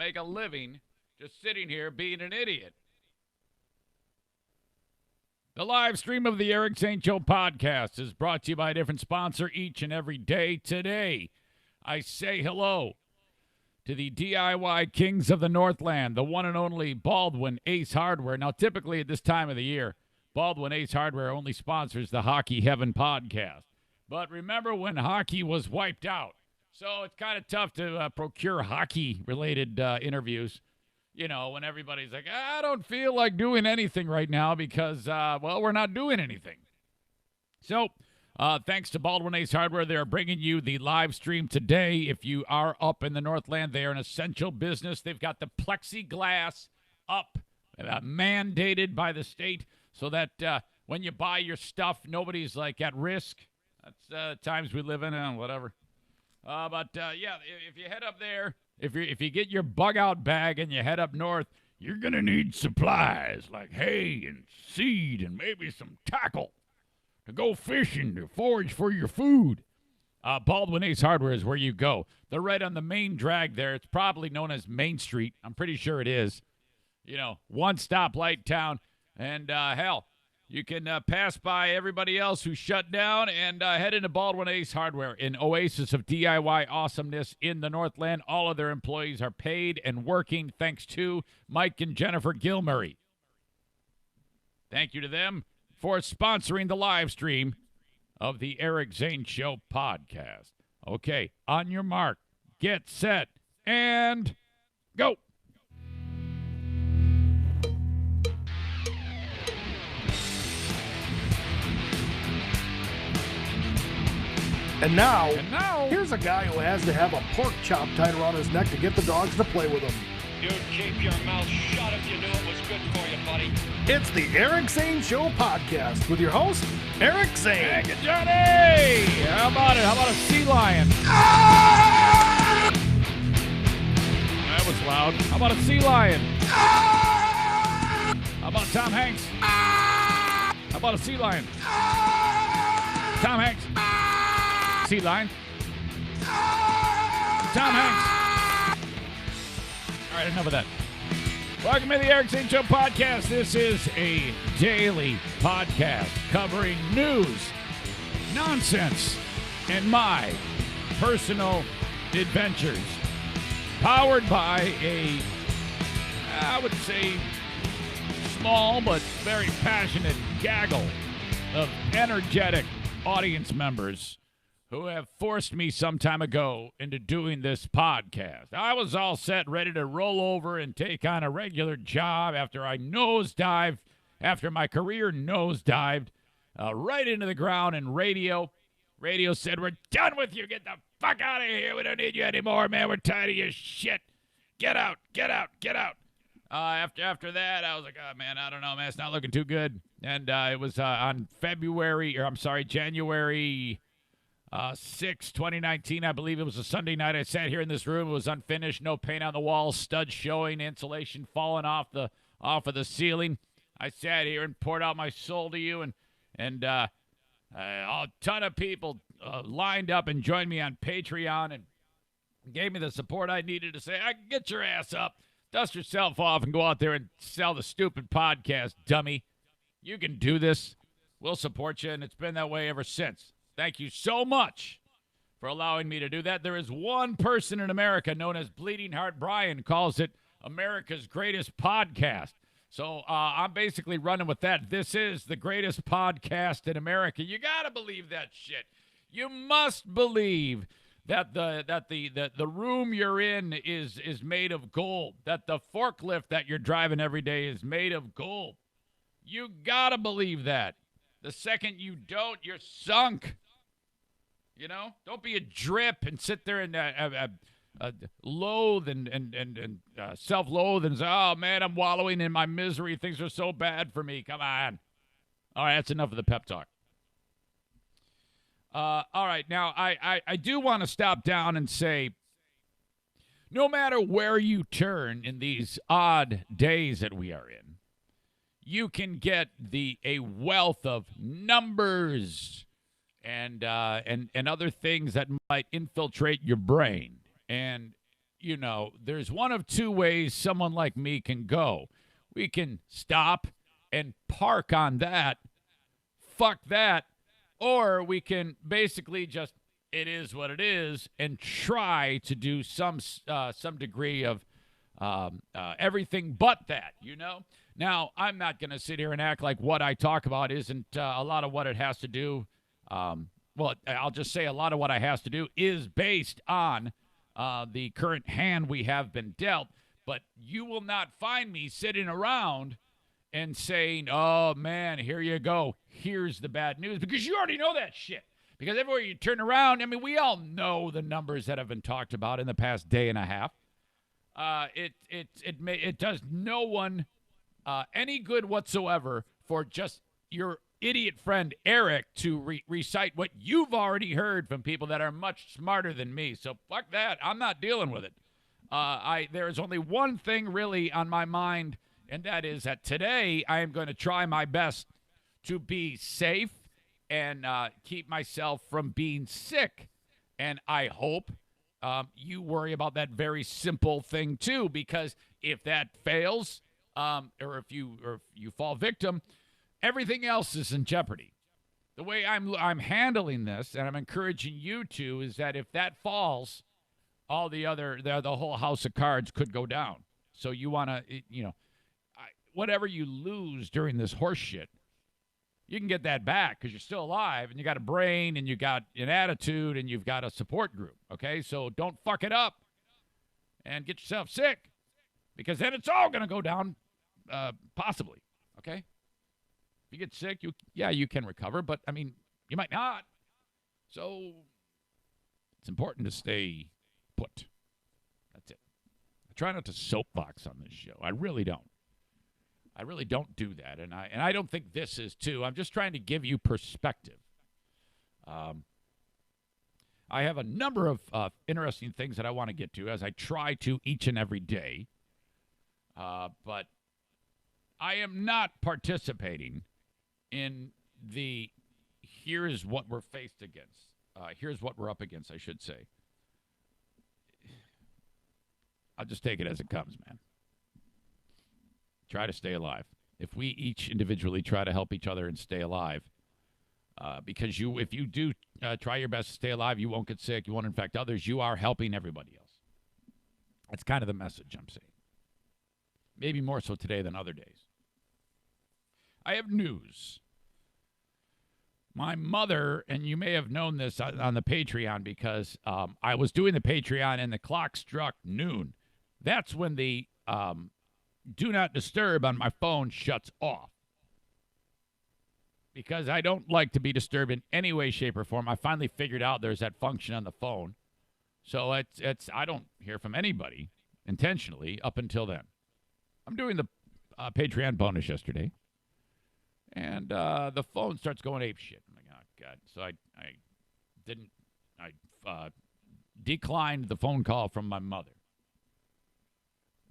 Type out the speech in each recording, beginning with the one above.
make a living just sitting here being an idiot. The live stream of the Eric Zane Show podcast is brought to you by a different sponsor each and every day. Today, I say hello to the DIY kings of the Northland, the one and only Baldwin Ace Hardware. Now, typically at this time of the year, Baldwin Ace Hardware only sponsors the Hockey Heaven podcast. But remember when hockey was wiped out? So it's kind of tough to procure hockey-related interviews. You know, when everybody's like, I don't feel like doing anything right now because, well, we're not doing anything. So, thanks to Baldwin Ace Hardware, they are bringing you the live stream today. If you are up in the Northland, they are an essential business. They've got the plexiglass up, mandated by the state, so that when you buy your stuff, nobody's, like, at risk. That's times we live in, whatever. Yeah, if you head up there, if you get your bug-out bag and you head up north, you're going to need supplies like hay and seed and maybe some tackle to go fishing, to forage for your food. Baldwin Ace Hardware is where you go. They're right on the main drag there. It's probably known as Main Street. I'm pretty sure it is. You know, one stoplight town. And, hell, you can pass by everybody else who's shut down and head into Baldwin Ace Hardware, an oasis of DIY awesomeness in the Northland. All of their employees are paid and working thanks to Mike and Jennifer Gilmurray. Thank you to them for sponsoring the live stream of the Eric Zane Show podcast. Okay, on your mark, get set, and go. And now, here's a guy who has to have a pork chop tied around his neck to get the dogs to play with him. Dude, keep your mouth shut if you knew it was good for you, buddy. It's the Eric Zane Show podcast with your host, Eric Zane. Thank you, Johnny. How about it? How about a sea lion? Ah! That was loud. How about a sea lion? Ah! How about Tom Hanks? Ah! How about a sea lion? Ah! Tom Hanks. Sea lion. Ah! Tom Hanks. All right, enough of that. Welcome to the Eric Zane Show podcast. This is a daily podcast covering news, nonsense, and my personal adventures. Powered by a, I would say, small but very passionate gaggle of energetic audience members who have forced me some time ago into doing this podcast. I was all set, ready to roll over and take on a regular job after I nosedived, after my career nosedived right into the ground in radio. Radio said, we're done with you. Get the fuck out of here. We don't need you anymore, man. We're tired of your shit. Get out, get out, get out. After that, I was like, oh, man, I don't know, man. It's not looking too good. And it was on January 6, 2019, I believe it was a Sunday night. I sat here in this room. It was unfinished, no paint on the walls, studs showing, insulation falling off of the ceiling. I sat here and poured out my soul to you, and a ton of people lined up and joined me on Patreon and gave me the support I needed to say, get your ass up, dust yourself off, and go out there and sell the stupid podcast, dummy. You can do this. We'll support you, and it's been that way ever since. Thank you so much for allowing me to do that. There is one person in America known as Bleeding Heart Brian calls it America's greatest podcast. So I'm basically running with that. This is the greatest podcast in America. You got to believe that shit. You must believe that the room you're in is made of gold, that the forklift that you're driving every day is made of gold. You got to believe that. The second you don't, you're sunk. You know, don't be a drip and sit there and loathe and self-loathe and say, oh, man, I'm wallowing in my misery. Things are so bad for me. Come on. All right, that's enough of the pep talk. All right, now I do want to stop down and say, no matter where you turn in these odd days that we are in, you can get a wealth of numbers and other things that might infiltrate your brain. And there's one of two ways someone like me can go. We can stop and park on that, fuck that, or we can basically just, it is what it is, and try to do some degree of everything but that, Now, I'm not going to sit here and act like what I talk about isn't a lot of what it has to do. Well, I'll just say a lot of what it has to do is based on the current hand we have been dealt. But you will not find me sitting around and saying, oh, man, here you go. Here's the bad news. Because you already know that shit. Because everywhere you turn around, I mean, we all know the numbers that have been talked about in the past day and a half. It does no one any good whatsoever for just your idiot friend Eric to recite what you've already heard from people that are much smarter than me. So fuck that. I'm not dealing with it. There is only one thing really on my mind, and that is that today I am going to try my best to be safe and keep myself from being sick. And I hope you worry about that very simple thing too, because if that fails, or if you fall victim, everything else is in jeopardy. The way I'm handling this, and I'm encouraging you to, is that if that falls, all the whole house of cards could go down. So you want to, whatever you lose during this horse shit, you can get that back because you're still alive and you got a brain and you got an attitude and you've got a support group. Okay, so don't fuck it up and get yourself sick, because then it's all going to go down, possibly. Okay, if you get sick, you can recover, but I mean, you might not. So it's important to stay put. That's it. I try not to soapbox on this show. I really don't. I really don't do that, and I don't think this is too. I'm just trying to give you perspective. I have a number of interesting things that I want to get to, as I try to each and every day. But I am not participating in the here's what we're faced against. Here's what we're up against, I should say. I'll just take it as it comes, man. Try to stay alive. If we each individually try to help each other and stay alive, because if you do try your best to stay alive, you won't get sick, you won't infect others, you are helping everybody else. That's kind of the message I'm saying. Maybe more so today than other days. I have news. My mother, and you may have known this on the Patreon, because I was doing the Patreon and the clock struck noon. That's when the do not disturb on my phone shuts off, because I don't like to be disturbed in any way, shape, or form. I finally figured out there's that function on the phone. So I don't hear from anybody intentionally up until then. I'm doing the Patreon bonus yesterday, and the phone starts going ape shit. I'm like, oh, God. So I declined the phone call from my mother.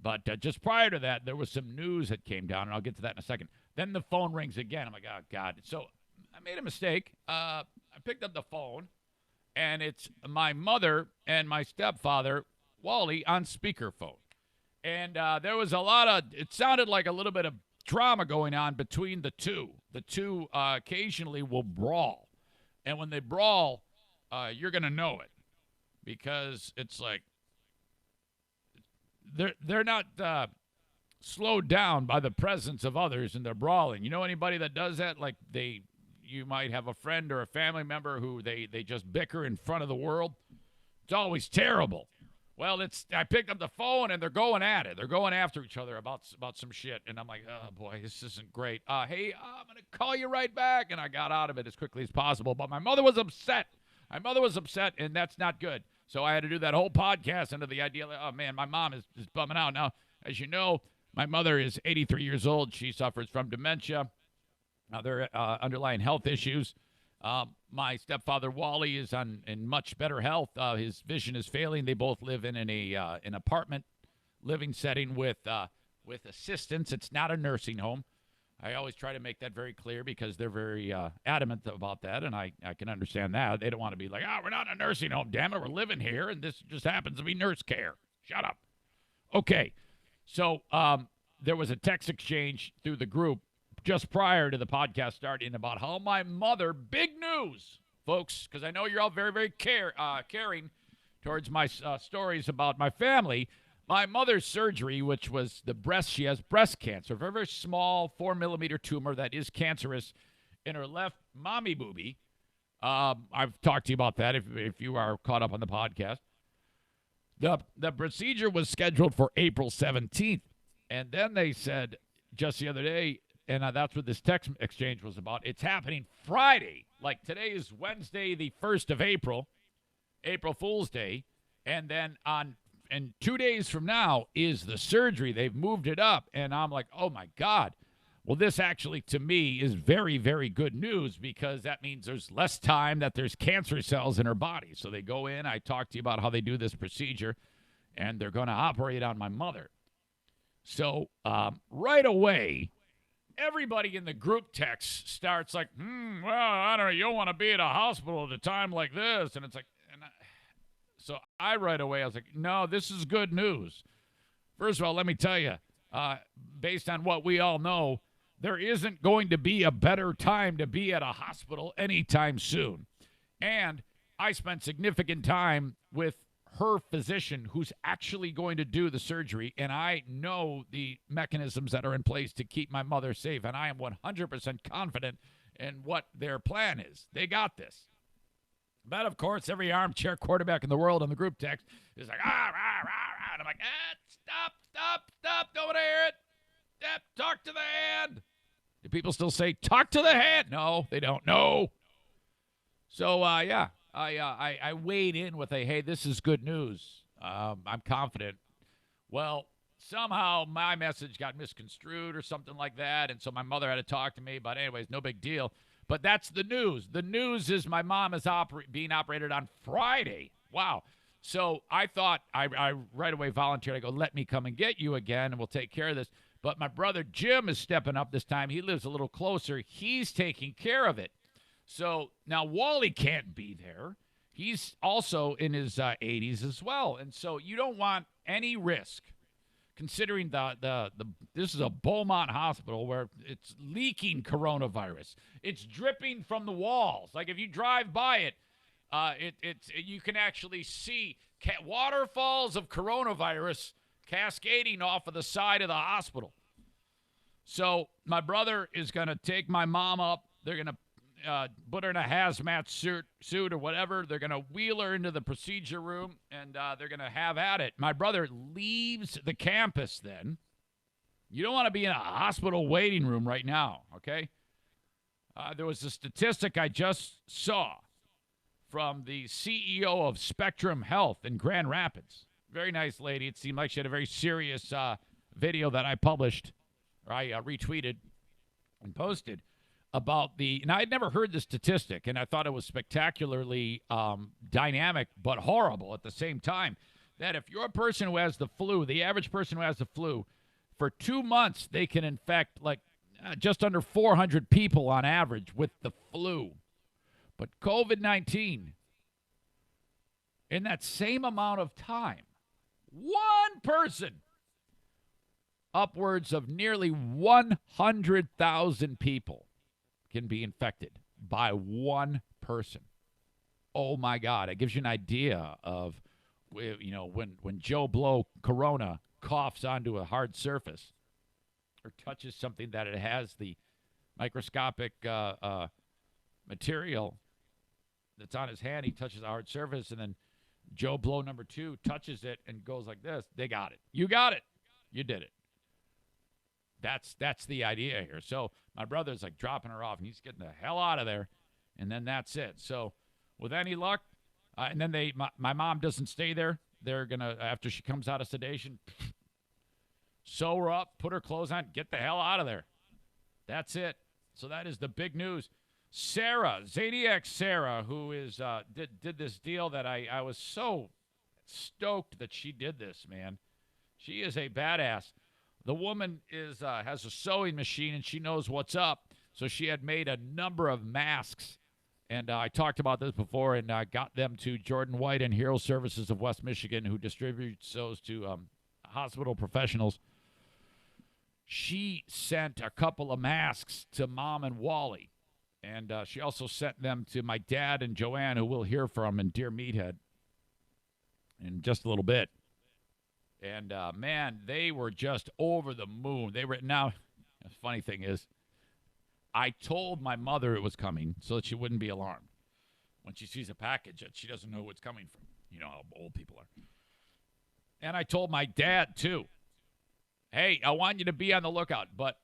But just prior to that, there was some news that came down, and I'll get to that in a second. Then the phone rings again. I'm like, oh, God. So I made a mistake. I picked up the phone, and it's my mother and my stepfather, Wally, on speakerphone. And there was it sounded like a little bit of drama going on between the two. The two occasionally will brawl. And when they brawl, you're going to know it, because it's like, they're not slowed down by the presence of others and they're brawling. You know anybody that does that? Like you might have a friend or a family member who they just bicker in front of the world. It's always terrible. Well, I picked up the phone and they're going at it. They're going after each other about some shit. And I'm like, oh boy, this isn't great. Hey, I'm going to call you right back. And I got out of it as quickly as possible. But my mother was upset. And that's not good. So I had to do that whole podcast under the idea, oh, man, my mom is bumming out. Now, as you know, my mother is 83 years old. She suffers from dementia, other underlying health issues. My stepfather, Wally, is in much better health. His vision is failing. They both live in an apartment living setting with assistance. It's not a nursing home. I always try to make that very clear, because they're very adamant about that, and I can understand that. They don't want to be like, we're not in a nursing home, damn it, we're living here, and this just happens to be nurse care. Shut up. Okay. So there was a text exchange through the group just prior to the podcast starting about how my mother, big news, folks, because I know you're all very, very caring towards my stories about my family. My mother's surgery, which was she has breast cancer, very, very small 4-millimeter tumor that is cancerous in her left mommy boobie. I've talked to you about that if you are caught up on the podcast. The procedure was scheduled for April 17th. And then they said just the other day, and that's what this text exchange was about, it's happening Friday. Like today is Wednesday, the 1st of April, April Fool's Day. And then and 2 days from now is the surgery. They've moved it up. And I'm like, oh, my God. Well, this actually, to me, is very, very good news because that means there's less time that there's cancer cells in her body. So they go in. I talked to you about how they do this procedure, and they're going to operate on my mother. So right away, everybody in the group text starts like, well, I don't know, you don't want to be at a hospital at a time like this. And it's like, so I right away, I was like, no, this is good news. First of all, let me tell you, based on what we all know, there isn't going to be a better time to be at a hospital anytime soon. And I spent significant time with her physician who's actually going to do the surgery, and I know the mechanisms that are in place to keep my mother safe, and I am 100% confident in what their plan is. They got this. But, of course, every armchair quarterback in the world on the group text is like, rah, rah, rah. And I'm like, stop, don't want to hear it. Talk to the hand. Do people still say, talk to the hand? No, they don't. No. So, yeah. I weighed in with hey, this is good news. I'm confident. Well, somehow my message got misconstrued or something like that, and so my mother had to talk to me. But anyways, no big deal. But that's the news. The news is my mom is being operated on Friday. Wow. So I thought I right away volunteered. I go, let me come and get you again, and we'll take care of this. But my brother Jim is stepping up this time. He lives a little closer. He's taking care of it. So now Wally can't be there. He's also in his 80s as well. And so you don't want any risk, considering this is a Beaumont hospital where it's leaking coronavirus. It's dripping from the walls. Like if you drive by it, you can actually see waterfalls of coronavirus cascading off of the side of the hospital. So my brother is going to take my mom up. They're going to put her in a hazmat suit or whatever. They're going to wheel her into the procedure room, and they're going to have at it. My brother leaves the campus then. You don't want to be in a hospital waiting room right now, okay? There was a statistic I just saw from the CEO of Spectrum Health in Grand Rapids. Very nice lady. It seemed like she had a very serious video that I published, or I retweeted and posted, about and I had never heard the statistic, and I thought it was spectacularly dynamic but horrible at the same time, that if you're a person who has the flu, the average person who has the flu, for 2 months they can infect like just under 400 people on average with the flu. But COVID-19, in that same amount of time, one person, upwards of nearly 100,000 people can be infected by one person. Oh, my God. It gives you an idea of, when Joe Blow Corona coughs onto a hard surface or touches something that it has the microscopic material that's on his hand. He touches a hard surface, and then Joe Blow number 2 touches it and goes like this. They got it. You got it. You did it. That's the idea here. So my brother's like dropping her off, and he's getting the hell out of there, and then that's it. So with any luck, and then my mom doesn't stay there. They're going to, after she comes out of sedation, sew her up, put her clothes on, get the hell out of there. That's it. So that is the big news. Sarah, Zaniac Sarah, who is did this deal that I was so stoked that she did this, man. She is a badass. The woman has a sewing machine, and she knows what's up. So she had made a number of masks And I talked about this before and got them to Jordan White and Hero Services of West Michigan, who distributes those to hospital professionals. She sent a couple of masks to Mom and Wally. And she also sent them to my dad and Joanne, who we'll hear from in Dear Meathead in just a little bit. And, man, they were just over the moon. Now, the funny thing is, I told my mother it was coming so that she wouldn't be alarmed when she sees a package that she doesn't know who it's coming from. You know how old people are. And I told my dad, too, hey, I want you to be on the lookout. But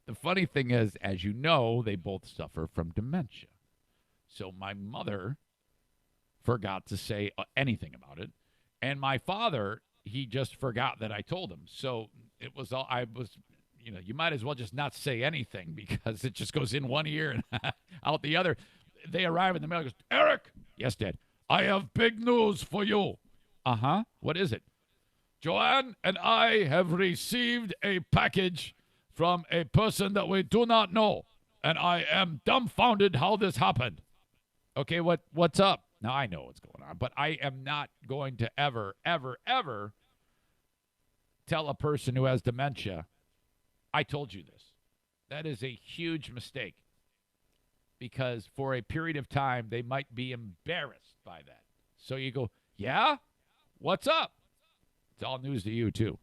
the funny thing is, as you know, they both suffer from dementia. So my mother forgot to say anything about it. And my father, he just forgot that I told him. So it was all, you might as well just not say anything because it just goes in one ear and out the other. They arrive in the mail and goes, Eric. Yes, Dad. I have big news for you. Uh-huh. What is it? Joanne and I have received a package from a person that we do not know. And I am dumbfounded how this happened. Okay, what's up? Now, I know what's going on, but I am not going to ever, ever, ever tell a person who has dementia, I told you this. That is a huge mistake because for a period of time, they might be embarrassed by that. So you go, yeah? What's up? It's all news to you, too.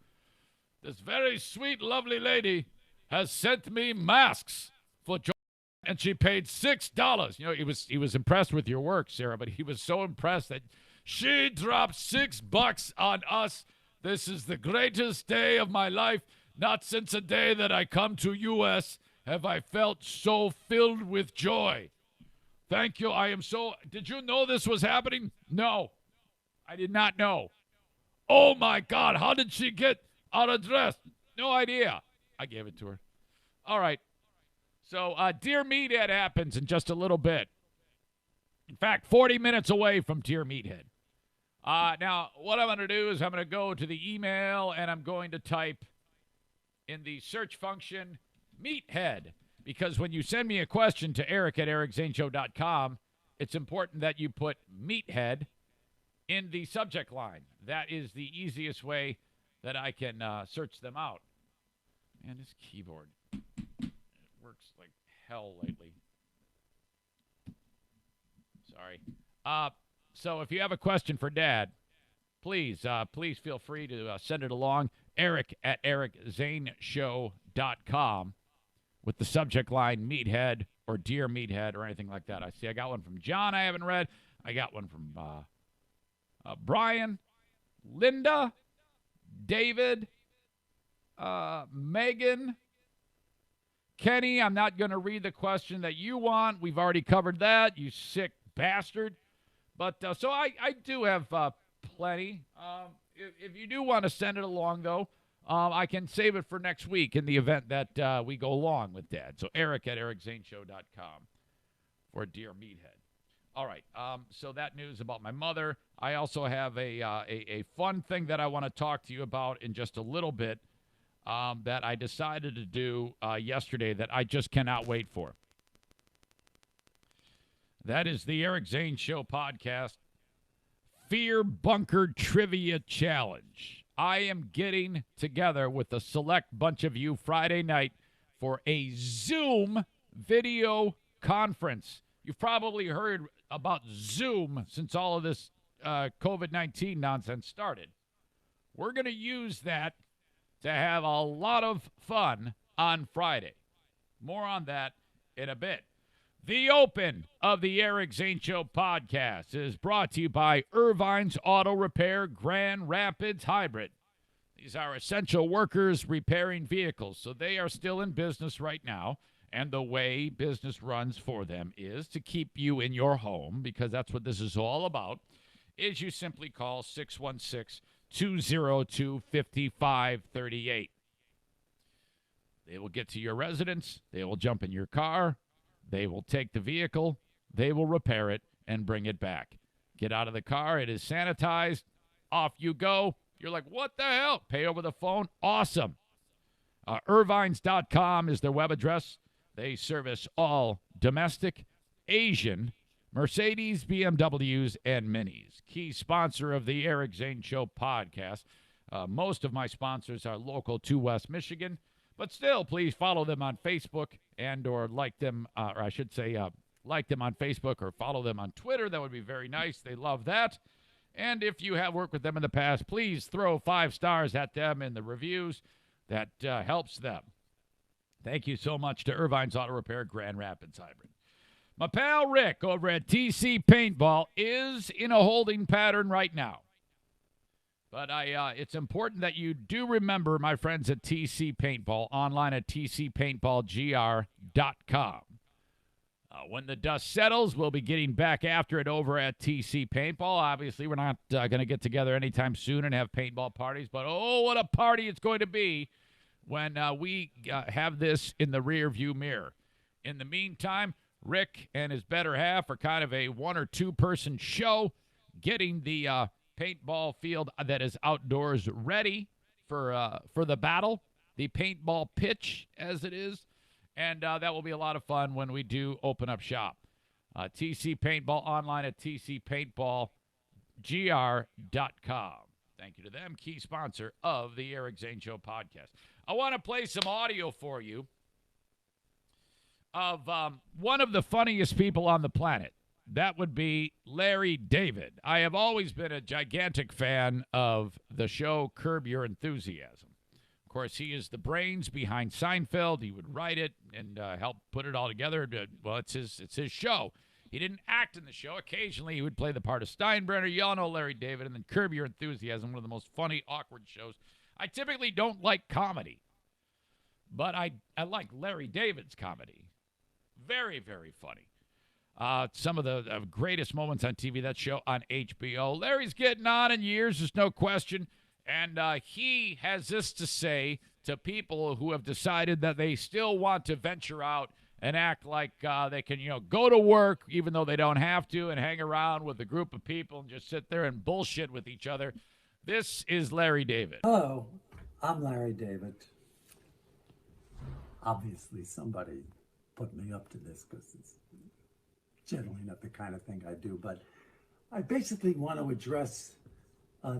This very sweet, lovely lady has sent me masks for Joe, and she paid $6. You know, he was impressed with your work, Sarah, but he was so impressed that she dropped $6 on us. This is the greatest day of my life. Not since a day that I come to U.S. have I felt so filled with joy. Thank you. Did you know this was happening? No, I did not know. Oh, my God. How did she get our address? No idea. I gave it to her. All right. So, Dear Meathead happens in just a little bit. In fact, 40 minutes away from Dear Meathead. Now, what I'm going to do is I'm going to go to the email and I'm going to type in the search function, Meathead. Because when you send me a question to eric@ericzaneshow.com, it's important that you put Meathead in the subject line. That is the easiest way that I can search them out. Man, this keyboard, it works like hell lately. Sorry. So if you have a question for Dad, please feel free to send it along. Eric@ericzaneshow.com with the subject line Meathead or Dear Meathead or anything like that. I got one from John I haven't read. I got one from Brian, Linda, David, Megan, Kenny. I'm not going to read the question that you want. We've already covered that, you sick bastard. But so I do have plenty. If you do want to send it along, though, I can save it for next week in the event that we go along with Dad. So eric@ericzaneshow.com for Dear Meathead. All right, so that news about my mother. I also have a fun thing that I want to talk to you about in just a little bit that I decided to do yesterday that I just cannot wait for. That is the Eric Zane Show podcast, Fear Bunker Trivia Challenge. I am getting together with a select bunch of you Friday night for a Zoom video conference. You've probably heard about Zoom since all of this COVID-19 nonsense started. We're going to use that to have a lot of fun on Friday. More on that in a bit. The open of the Eric Zane Show podcast is brought to you by Irvine's Auto Repair Grand Rapids Hybrid. These are essential workers repairing vehicles, so they are still in business right now. And the way business runs for them is to keep you in your home, because that's what this is all about, is you simply call 616-202-5538. They will get to your residence. They will jump in your car. They will take the vehicle. They will repair it and bring it back. Get out of the car. It is sanitized. Off you go. You're like, what the hell? Pay over the phone. Awesome. Irvines.com is their web address. They service all domestic Asian, Mercedes, BMWs, and Minis. Key sponsor of the Eric Zane Show podcast. Most of my sponsors are local to West Michigan, but still, please follow them on Facebook and or like them, or I should say like them on Facebook or follow them on Twitter. That would be very nice. They love that. And if you have worked with them in the past, please throw 5 stars at them in the reviews. That helps them. Thank you so much to Irvine's Auto Repair, Grand Rapids Hybrid. My pal Rick over at TC Paintball is in a holding pattern right now. But it's important that you do remember my friends at TC Paintball, online at tcpaintballgr.com. When the dust settles, we'll be getting back after it over at TC Paintball. Obviously, we're not going to get together anytime soon and have paintball parties, but oh, what a party it's going to be when we have this in the rear view mirror. In the meantime, Rick and his better half are kind of a 1 or 2 person show getting the paintball field that is outdoors ready for the battle, the paintball pitch as it is, and that will be a lot of fun when we do open up shop. TC Paintball online at tcpaintballgr.com. Thank you to them, key sponsor of the Eric Zane Show podcast. I want to play some audio for you of one of the funniest people on the planet. That would be Larry David. I have always been a gigantic fan of the show Curb Your Enthusiasm. Of course, he is the brains behind Seinfeld. He would write it and help put it all together. Well, it's his show. He didn't act in the show. Occasionally, he would play the part of Steinbrenner. You all know Larry David. And then Curb Your Enthusiasm, one of the most funny, awkward shows. I typically don't like comedy, but I like Larry David's comedy. Very, very funny. Some of the greatest moments on TV, that show on HBO. Larry's getting on in years, there's no question. And he has this to say to people who have decided that they still want to venture out and act like they can, go to work even though they don't have to and hang around with a group of people and just sit there and bullshit with each other. This is Larry David. Hello, I'm Larry David. Obviously, somebody put me up to this because it's generally not the kind of thing I do, but I basically want to address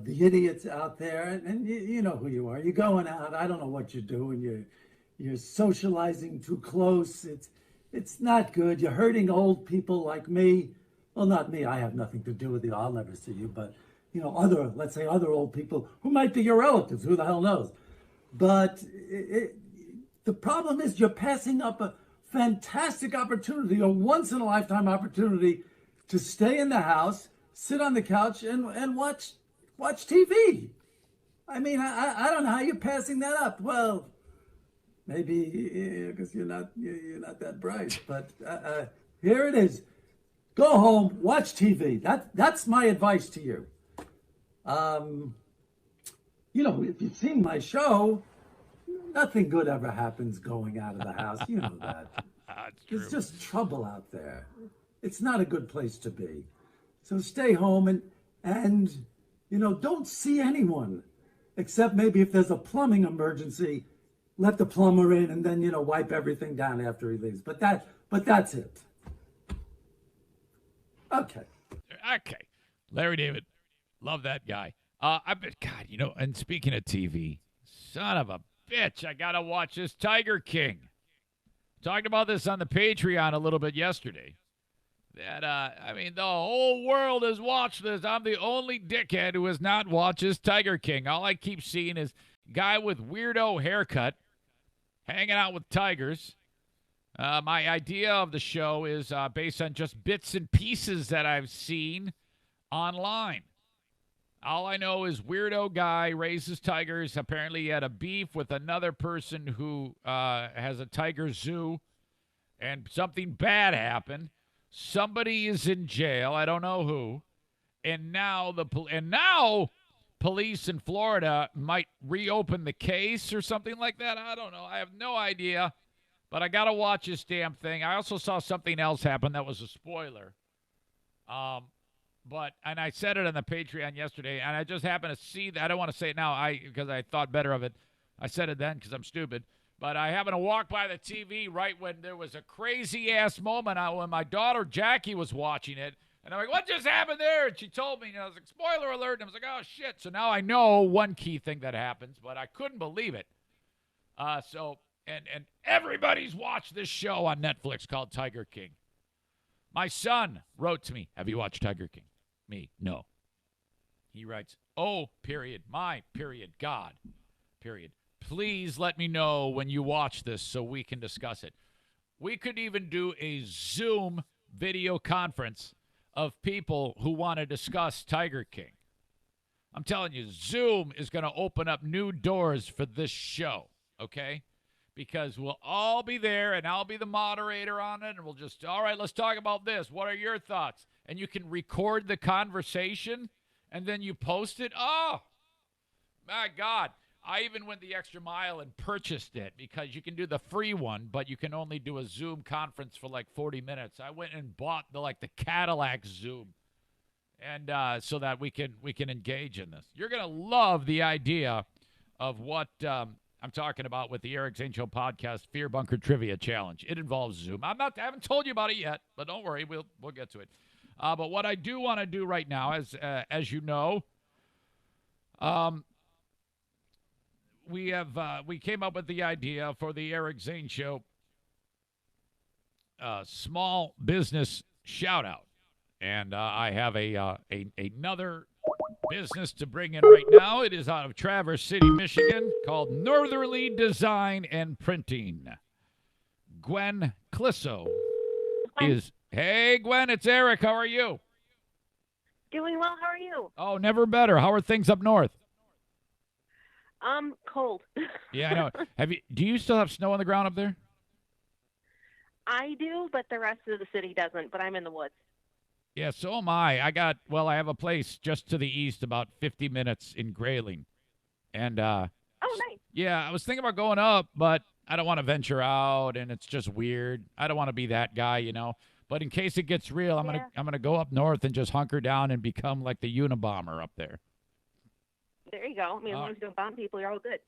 the idiots out there, and you know who you are. You're going out, I don't know what you're doing, you're socializing too close, it's not good, you're hurting old people like me. Well, not me, I have nothing to do with you, I'll never see you, but let's say other old people who might be your relatives, who the hell knows. But the problem is you're passing up a fantastic opportunity, a once-in-a-lifetime opportunity to stay in the house, sit on the couch, and watch TV. I mean, I don't know how you're passing that up. Well, maybe because you're not that bright. But here it is. Go home, watch TV. That's my advice to you. If you've seen my show, nothing good ever happens going out of the house. You know that. There's just trouble out there. It's not a good place to be. So stay home and don't see anyone, except maybe if there's a plumbing emergency, let the plumber in and then, wipe everything down after he leaves. But that's it. Okay. Larry David. Love that guy. And speaking of TV, son of a bitch, I got to watch this Tiger King. Talked about this on the Patreon a little bit yesterday. That, the whole world has watched this. I'm the only dickhead who has not watched this Tiger King. All I keep seeing is guy with weirdo haircut hanging out with tigers. My idea of the show is based on just bits and pieces that I've seen online. All I know is weirdo guy raises tigers. Apparently he had a beef with another person who has a tiger zoo, and something bad happened. Somebody is in jail. I don't know who. And now police in Florida might reopen the case or something like that. I don't know. I have no idea. But I got to watch this damn thing. I also saw something else happen that was a spoiler. And I said it on the Patreon yesterday, and I just happened to see that. I don't want to say it now because I thought better of it. I said it then because I'm stupid. But I happened to walk by the TV right when there was a crazy-ass moment when my daughter Jackie was watching it. And I'm like, what just happened there? And she told me, and I was like, spoiler alert. And I was like, oh, shit. So now I know one key thing that happens, but I couldn't believe it. And everybody's watched this show on Netflix called Tiger King. My son wrote to me, have you watched Tiger King? Me, no. He writes, oh, period, my, period, God, period. Please let me know when you watch this so we can discuss it. We could even do a Zoom video conference of people who want to discuss Tiger King. I'm telling you, Zoom is going to open up new doors for this show, okay? Because we'll all be there, and I'll be the moderator on it, and we'll just, all right, let's talk about this. What are your thoughts? And you can record the conversation, and then you post it. Oh, my God. I even went the extra mile and purchased it because you can do the free one, but you can only do a Zoom conference for like 40 minutes. I went and bought the Cadillac Zoom, and so that we can engage in this. You're gonna love the idea of what I'm talking about with the Eric Zane Show podcast Fear Bunker Trivia Challenge. It involves Zoom. I haven't told you about it yet, but don't worry, we'll get to it. But what I do want to do right now, as you know, we came up with the idea for the Eric Zane Show small business shout out, and I have another business to bring in right now. It is out of Traverse City, Michigan, called Northerly Design and Printing. Gwen Clisso is. Hey, Gwen, it's Eric. How are you? Doing well. How are you? Oh, never better. How are things up north? Cold. Yeah, I know. Do you still have snow on the ground up there? I do, but the rest of the city doesn't, but I'm in the woods. Yeah, so am I. I have a place just to the east, about 50 minutes in Grayling. And, oh, nice. Yeah, I was thinking about going up, but I don't want to venture out, and it's just weird. I don't want to be that guy, you know. But in case it gets real, I'm gonna go up north and just hunker down and become like the Unabomber up there. There you go. I mean, as long as you don't bomb people, you're all good.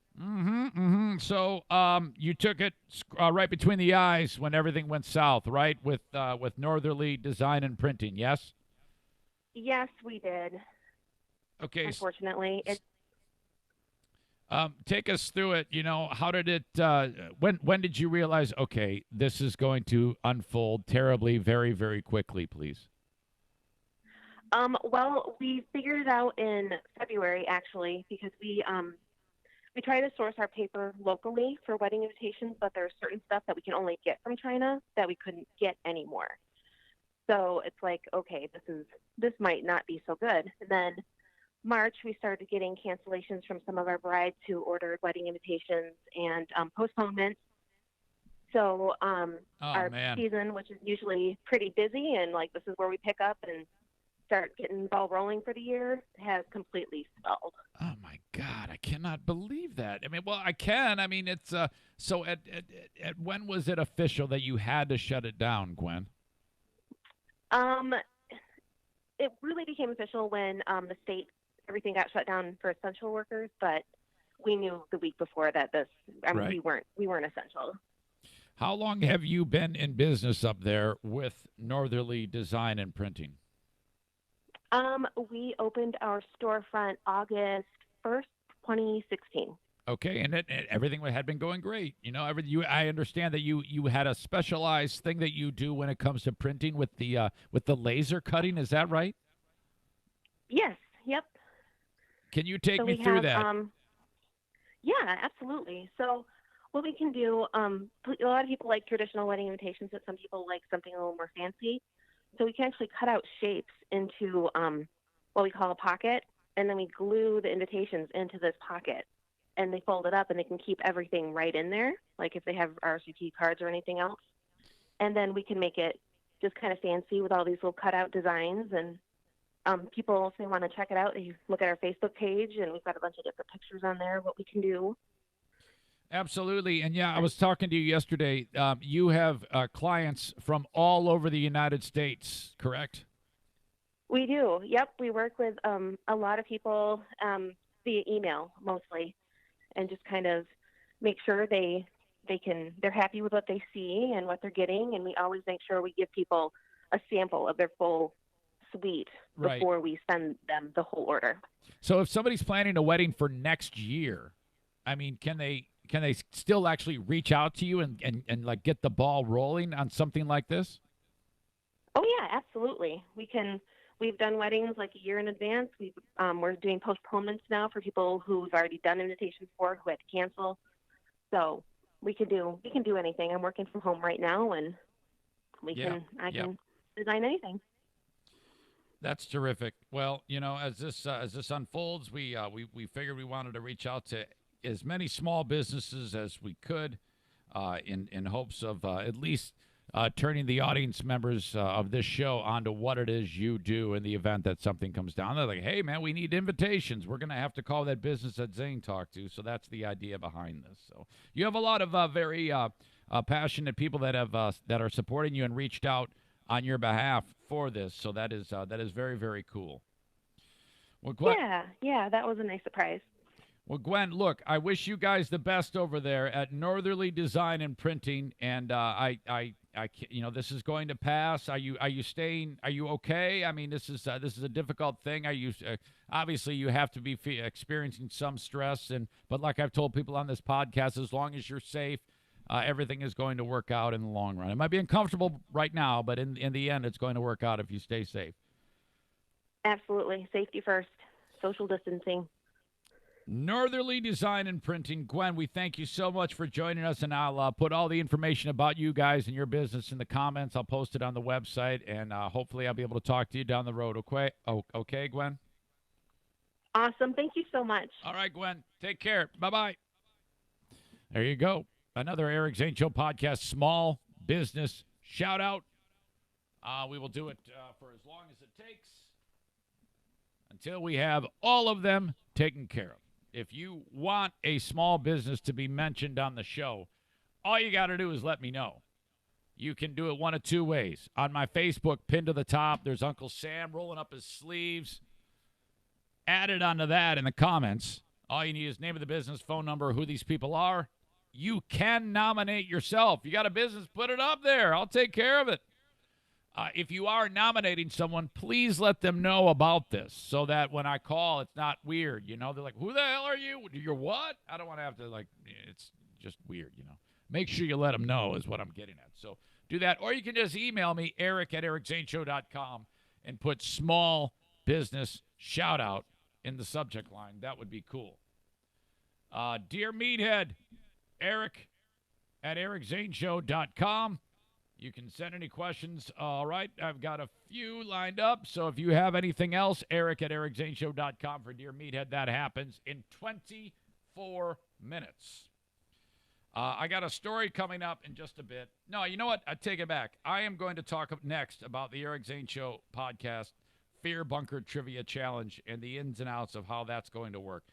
So, you took it right between the eyes when everything went south, right? With Northerly Design and Printing, yes? Yes, we did. Okay. Unfortunately, take us through it. You know, how did it? When did you realize? Okay, this is going to unfold terribly, very, very quickly. Please. Well, we figured it out in February, actually, because we try to source our paper locally for wedding invitations, but there's certain stuff that we can only get from China that we couldn't get anymore. So it's like, okay, this might not be so good. And then March, we started getting cancellations from some of our brides who ordered wedding invitations and postponements. So our season, which is usually pretty busy, and like this is where we pick up and start getting the ball rolling for the year, has completely stalled. Oh my God, I cannot believe that. I mean, well, I can. I mean, it's so at when was it official that you had to shut it down, Gwen? It really became official when the state, everything got shut down for essential workers, but we knew the week before that right. we weren't essential. How long have you been in business up there with Northerly Design and Printing? We opened our storefront August 1st, 2016. Okay, and everything had been going great. You know, I understand that you had a specialized thing that you do when it comes to printing with the laser cutting. Is that right? Yes. Yep. Can you take me through that? Yeah, absolutely. So what we can do, a lot of people like traditional wedding invitations, but some people like something a little more fancy. So we can actually cut out shapes into what we call a pocket, and then we glue the invitations into this pocket, and they fold it up, and they can keep everything right in there, like if they have RSVP cards or anything else. And then we can make it just kind of fancy with all these little cutout designs. And people, if they want to check it out, they look at our Facebook page, and we've got a bunch of different pictures on there of what we can do. Absolutely. And yeah, I was talking to you yesterday. You have clients from all over the United States, correct? We do. Yep. We work with a lot of people via email mostly, and just kind of make sure they they're happy with what they see and what they're getting, and we always make sure we give people a sample of their full suite Right. before we send them the whole order. So if somebody's planning a wedding for next year, I mean, can they still actually reach out to you and like get the ball rolling on something like this? Oh yeah, absolutely. We've done weddings like a year in advance. We're doing postponements now for people who've already done invitations for who had to cancel. So we can do anything. I'm working from home right now, and I can design anything. That's terrific. Well, as this unfolds, we figured we wanted to reach out to as many small businesses as we could, in hopes of at least turning the audience members of this show onto what it is you do in the event that something comes down. They're like, hey, man, we need invitations. We're going to have to call that business that Zane talked to. So that's the idea behind this. So you have a lot of very passionate people that are supporting you and reached out on your behalf for this. So that is very, very cool. Well, Gwen, yeah, that was a nice surprise. Well, Gwen, look, I wish you guys the best over there at Northerly Design and Printing, and this is going to pass. Are you staying? Are you okay? I mean, this is a difficult thing. Are you obviously you have to be experiencing some stress, but like I've told people on this podcast, as long as you're safe, everything is going to work out in the long run. It might be uncomfortable right now, but in the end, it's going to work out if you stay safe. Absolutely, safety first, social distancing. Northerly Design and Printing. Gwen, we thank you so much for joining us, and I'll put all the information about you guys and your business in the comments. I'll post it on the website, and hopefully I'll be able to talk to you down the road. Okay, okay, Gwen? Awesome. Thank you so much. All right, Gwen. Take care. Bye-bye. There you go. Another Eric Zane Show podcast, small business shout-out. We will do it for as long as it takes until we have all of them taken care of. If you want a small business to be mentioned on the show, all you got to do is let me know. You can do it one of two ways. On my Facebook, pinned to the top, there's Uncle Sam rolling up his sleeves. Add it onto that in the comments. All you need is name of the business, phone number, who these people are. You can nominate yourself. You got a business, put it up there. I'll take care of it. If you are nominating someone, please let them know about this so that when I call, it's not weird. They're like, who the hell are you? You're what? I don't want to have to, it's just weird, Make sure you let them know is what I'm getting at. So do that. Or you can just email me, eric@ericzaneshow.com, and put small business shout out in the subject line. That would be cool. Dear Meathead, eric@ericzaneshow.com. You can send any questions. All right, I've got a few lined up. So if you have anything else, eric@ericzaneshow.com for Dear Meathead. That happens in 24 minutes. I got a story coming up in just a bit. No, you know what? I take it back. I am going to talk next about the Eric Zane Show podcast, Fear Bunker Trivia Challenge, and the ins and outs of how that's going to work.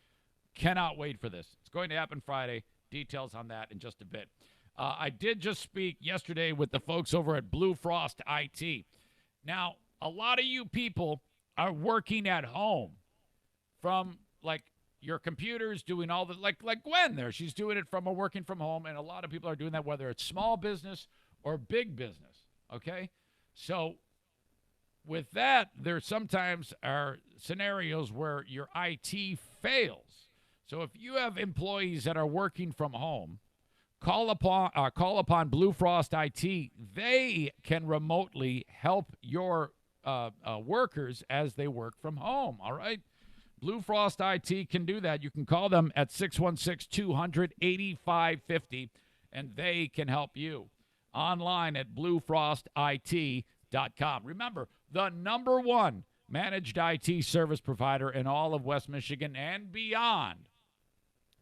Cannot wait for this. It's going to happen Friday. Details on that in just a bit. I did just speak yesterday with the folks over at Blue Frost IT. Now, a lot of you people are working at home from, your computers, doing all the, like Gwen there. She's doing it from working from home, and a lot of people are doing that, whether it's small business or big business, okay? So with that, there sometimes are scenarios where your IT fails. So if you have employees that are working from home, call upon Blue Frost IT. They can remotely help your workers as they work from home, all right? Blue Frost IT can do that. You can call them at 616-200-8550, and they can help you. Online at bluefrostit.com. Remember, the #1 managed IT service provider in all of West Michigan and beyond.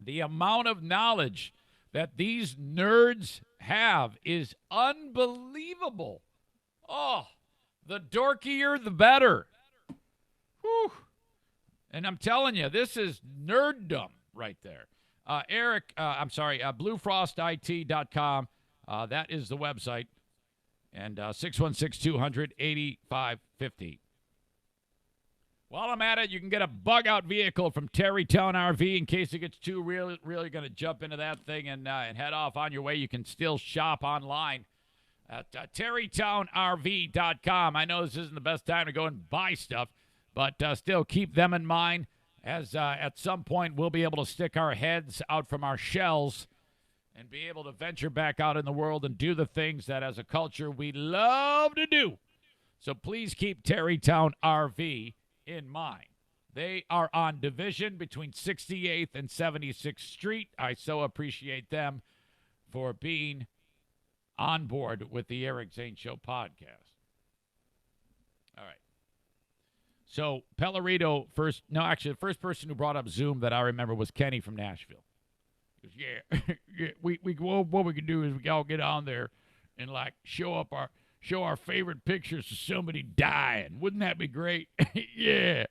The amount of knowledge that these nerds have is unbelievable. Oh, the dorkier, the better. Whew. And I'm telling you, this is nerddom right there. bluefrostit.com. That is the website. And 616-200-8550. While I'm at it, you can get a bug-out vehicle from Terrytown RV in case it gets too really going to jump into that thing and head off on your way. You can still shop online at terrytownrv.com. I know this isn't the best time to go and buy stuff, but still keep them in mind as at some point we'll be able to stick our heads out from our shells and be able to venture back out in the world and do the things that as a culture we love to do. So please keep Terrytown RV in mind. They are on Division between 68th and 76th Street. I so appreciate them for being on board with the Eric Zane Show podcast. All right. So Pellerito the first person who brought up Zoom that I remember was Kenny from Nashville. He goes, we what we can do is we all get on there and like show our favorite pictures of somebody dying. Wouldn't that be great? Yeah.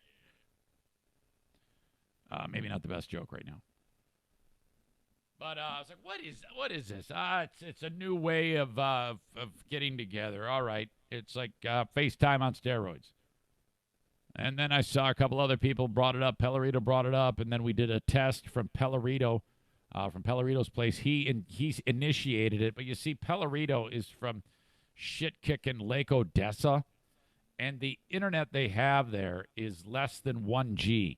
Maybe not the best joke right now. But I was like, what is this? It's a new way of getting together. All right. It's like FaceTime on steroids. And then I saw a couple other people brought it up. Pellerito brought it up, and then we did a test from Pellerito, from Pellerito's place. He's initiated it, but you see, Pellerito is from shit-kicking Lake Odessa, and the internet they have there is less than 1G.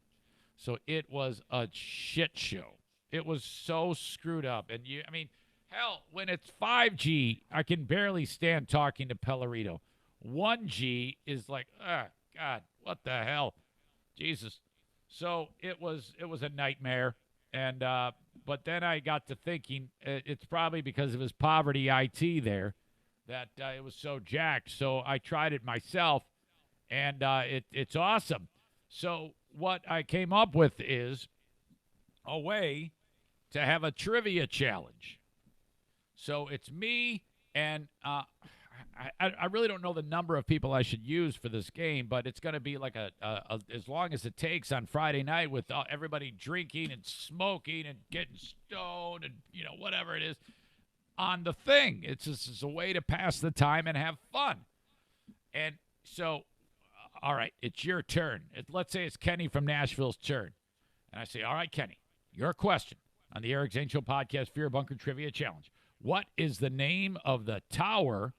So it was a shit show. It was so screwed up. And hell, when it's 5G, I can barely stand talking to Pellerito. 1G is like, God, what the hell? Jesus. So it was a nightmare. And but then I got to thinking it's probably because of his poverty IT there that it was so jacked. So I tried it myself, and it's awesome. So what I came up with is a way to have a trivia challenge. So it's me and I really don't know the number of people I should use for this game, but it's going to be like a as long as it takes on Friday night with everybody drinking and smoking and getting stoned and whatever it is on the thing. It's just a way to pass the time and have fun. And so, all right, it's your turn. Let's say it's Kenny from Nashville's turn. And I say, all right, Kenny, your question on the Eric Zane Show podcast Fear Bunker Trivia Challenge. What is the name of the tower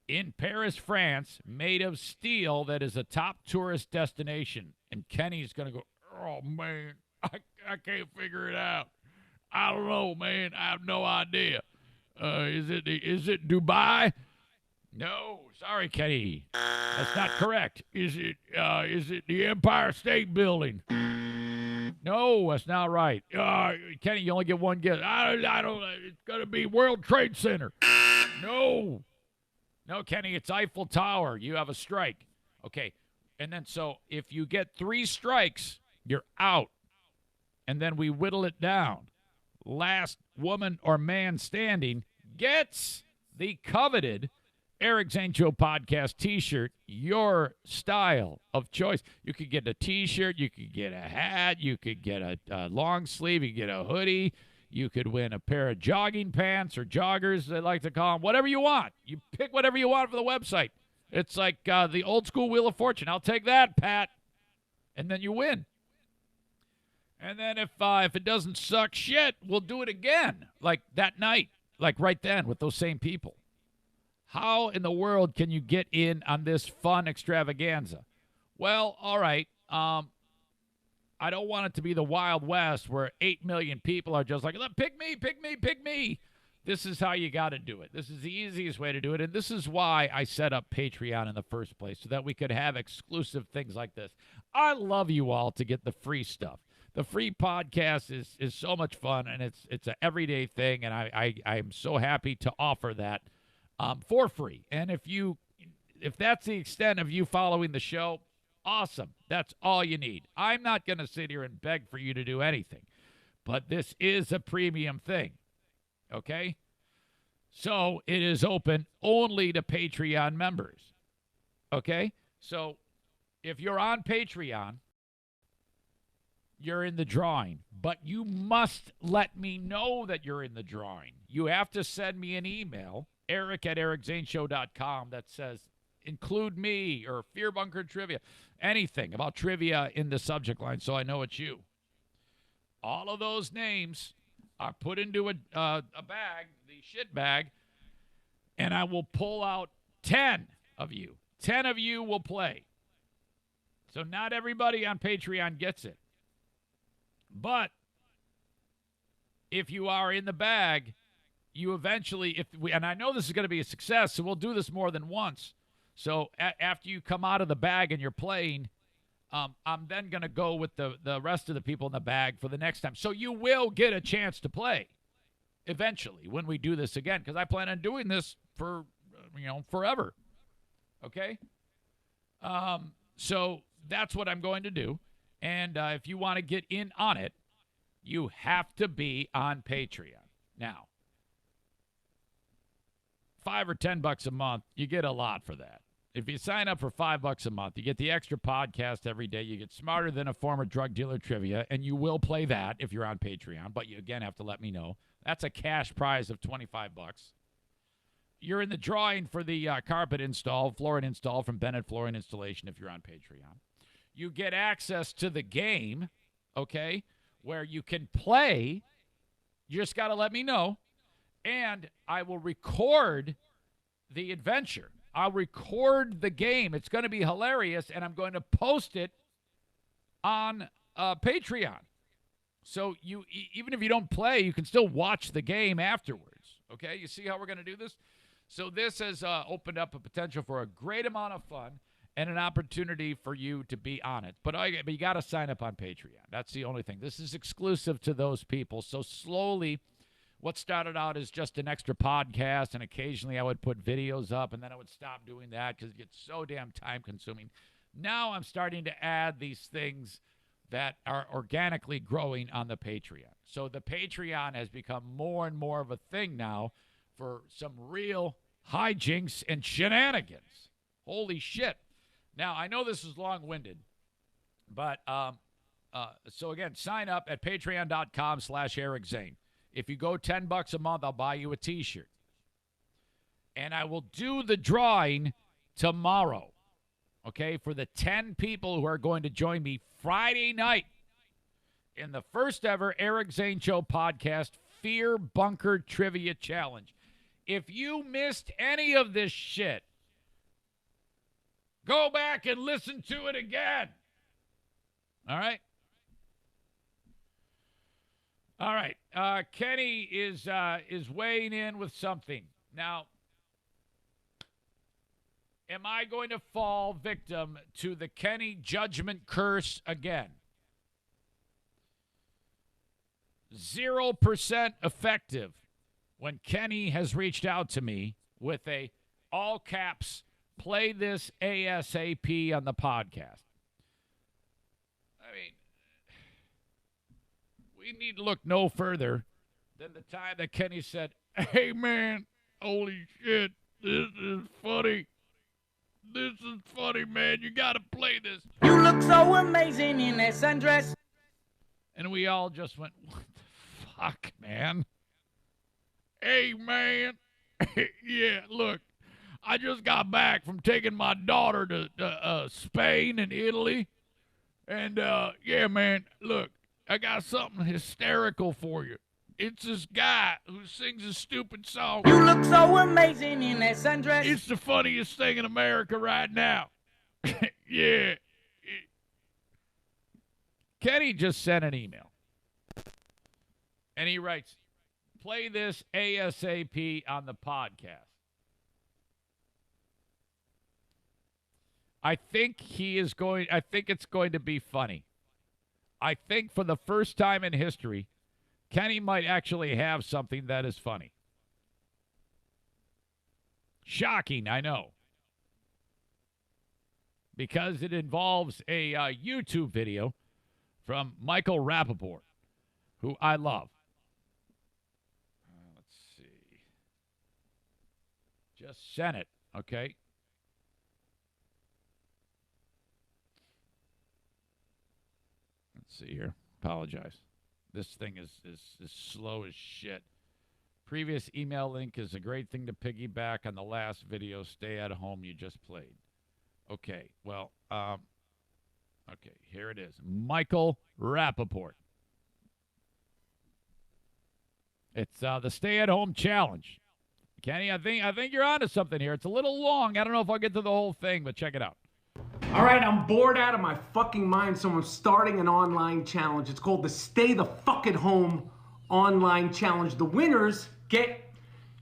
in Paris, France, made of steel that is a top tourist destination? And Kenny's going to go, oh, man, I can't figure it out. I don't know, man. I have no idea. Is it Dubai? No, sorry, Kenny. That's not correct. Is it the Empire State Building? No, that's not right. Kenny, you only get one guess. I don't. It's gonna be World Trade Center. No, Kenny, it's Eiffel Tower. You have a strike. Okay, and then so if you get 3 strikes, you're out, and then we whittle it down. Last woman or man standing gets the coveted Eric Zane Show podcast T-shirt, your style of choice. You could get a T-shirt, you could get a hat, you could get a long sleeve, you could get a hoodie, you could win a pair of jogging pants or joggers, they like to call them, whatever you want. You pick whatever you want for the website. It's like the old school Wheel of Fortune. I'll take that, Pat. And then you win. And then if it doesn't suck shit, we'll do it again, like that night, like right then with those same people. How in the world can you get in on this fun extravaganza? Well, all right. I don't want it to be the Wild West where 8 million people are just like, pick me, pick me, pick me. This is how you got to do it. This is the easiest way to do it. And this is why I set up Patreon in the first place, so that we could have exclusive things like this. I love you all to get the free stuff. The free podcast is so much fun, and it's an everyday thing, and I'm so happy to offer that for free. And if that's the extent of you following the show, awesome. That's all you need. I'm not going to sit here and beg for you to do anything, but this is a premium thing, okay? So it is open only to Patreon members, okay? So if you're on Patreon, you're in the drawing, but you must let me know that you're in the drawing. You have to send me an email, eric@ericzaneshow.com, that says, include me or Fear Bunker Trivia, anything about trivia in the subject line so I know it's you. All of those names are put into a bag, the shit bag, and I will pull out 10 of you. 10 of you will play. So not everybody on Patreon gets it. But if you are in the bag, you eventually, and I know this is going to be a success, so we'll do this more than once. So after you come out of the bag and you're playing, I'm then going to go with the rest of the people in the bag for the next time. So you will get a chance to play eventually when we do this again, because I plan on doing this for, forever. Okay? So that's what I'm going to do. And if you want to get in on it, you have to be on Patreon. Now, $5 or $10 a month, you get a lot for that. If you sign up for $5 a month, you get the extra podcast every day. You get Smarter Than a Former Drug Dealer Trivia, and you will play that if you're on Patreon, but you, again, have to let me know. That's a cash prize of $25. You're in the drawing for the carpet install, flooring install from Bennett Flooring Installation if you're on Patreon. You get access to the game, okay, where you can play. You just got to let me know. And I will record the adventure. I'll record the game. It's going to be hilarious, and I'm going to post it on Patreon. So you, even if you don't play, you can still watch the game afterwards. Okay, you see how we're going to do this? So this has opened up a potential for a great amount of fun and an opportunity for you to be on it. But you got to sign up on Patreon. That's the only thing. This is exclusive to those people. So slowly, what started out as just an extra podcast, and occasionally I would put videos up, and then I would stop doing that because it gets so damn time-consuming. Now I'm starting to add these things that are organically growing on the Patreon. So the Patreon has become more and more of a thing now for some real hijinks and shenanigans. Holy shit. Now, I know this is long-winded, but so again, sign up at patreon.com/Eric Zane. If you go $10 a month, I'll buy you a T-shirt. And I will do the drawing tomorrow, okay, for the 10 people who are going to join me Friday night in the first ever Eric Zane Show podcast Fear Bunker Trivia Challenge. If you missed any of this shit, go back and listen to it again. All right? All right, Kenny is weighing in with something. Now, am I going to fall victim to the Kenny judgment curse again? 0% effective when Kenny has reached out to me with a all caps, play this ASAP on the podcast. I mean, we need to look no further than the time that Kenny said, "Hey, man, holy shit, this is funny. This is funny, man. You got to play this. You look so amazing in that sundress." And we all just went, what the fuck, man? Hey, man. Yeah, look, I just got back from taking my daughter to Spain and Italy. And, yeah, man, look, I got something hysterical for you. It's this guy who sings a stupid song. You look so amazing in that sundress. It's the funniest thing in America right now. Yeah. Kenny just sent an email. And he writes, play this ASAP on the podcast. I think it's going to be funny. I think for the first time in history, Kenny might actually have something that is funny. Shocking, I know. Because it involves a YouTube video from Michael Rappaport, who I love. Let's see. Just sent it, okay? Let's see here. Apologize. This thing is slow as shit. Previous email link is a great thing to piggyback on the last video, stay at home, you just played. Okay, well, okay, here it is. Michael Rappaport. It's the stay-at-home challenge. Kenny, I think you're onto something here. It's a little long. I don't know if I'll get to the whole thing, but check it out. All right, I'm bored out of my fucking mind, so I'm starting an online challenge. It's called the Stay the Fuck at Home Online Challenge. The winners get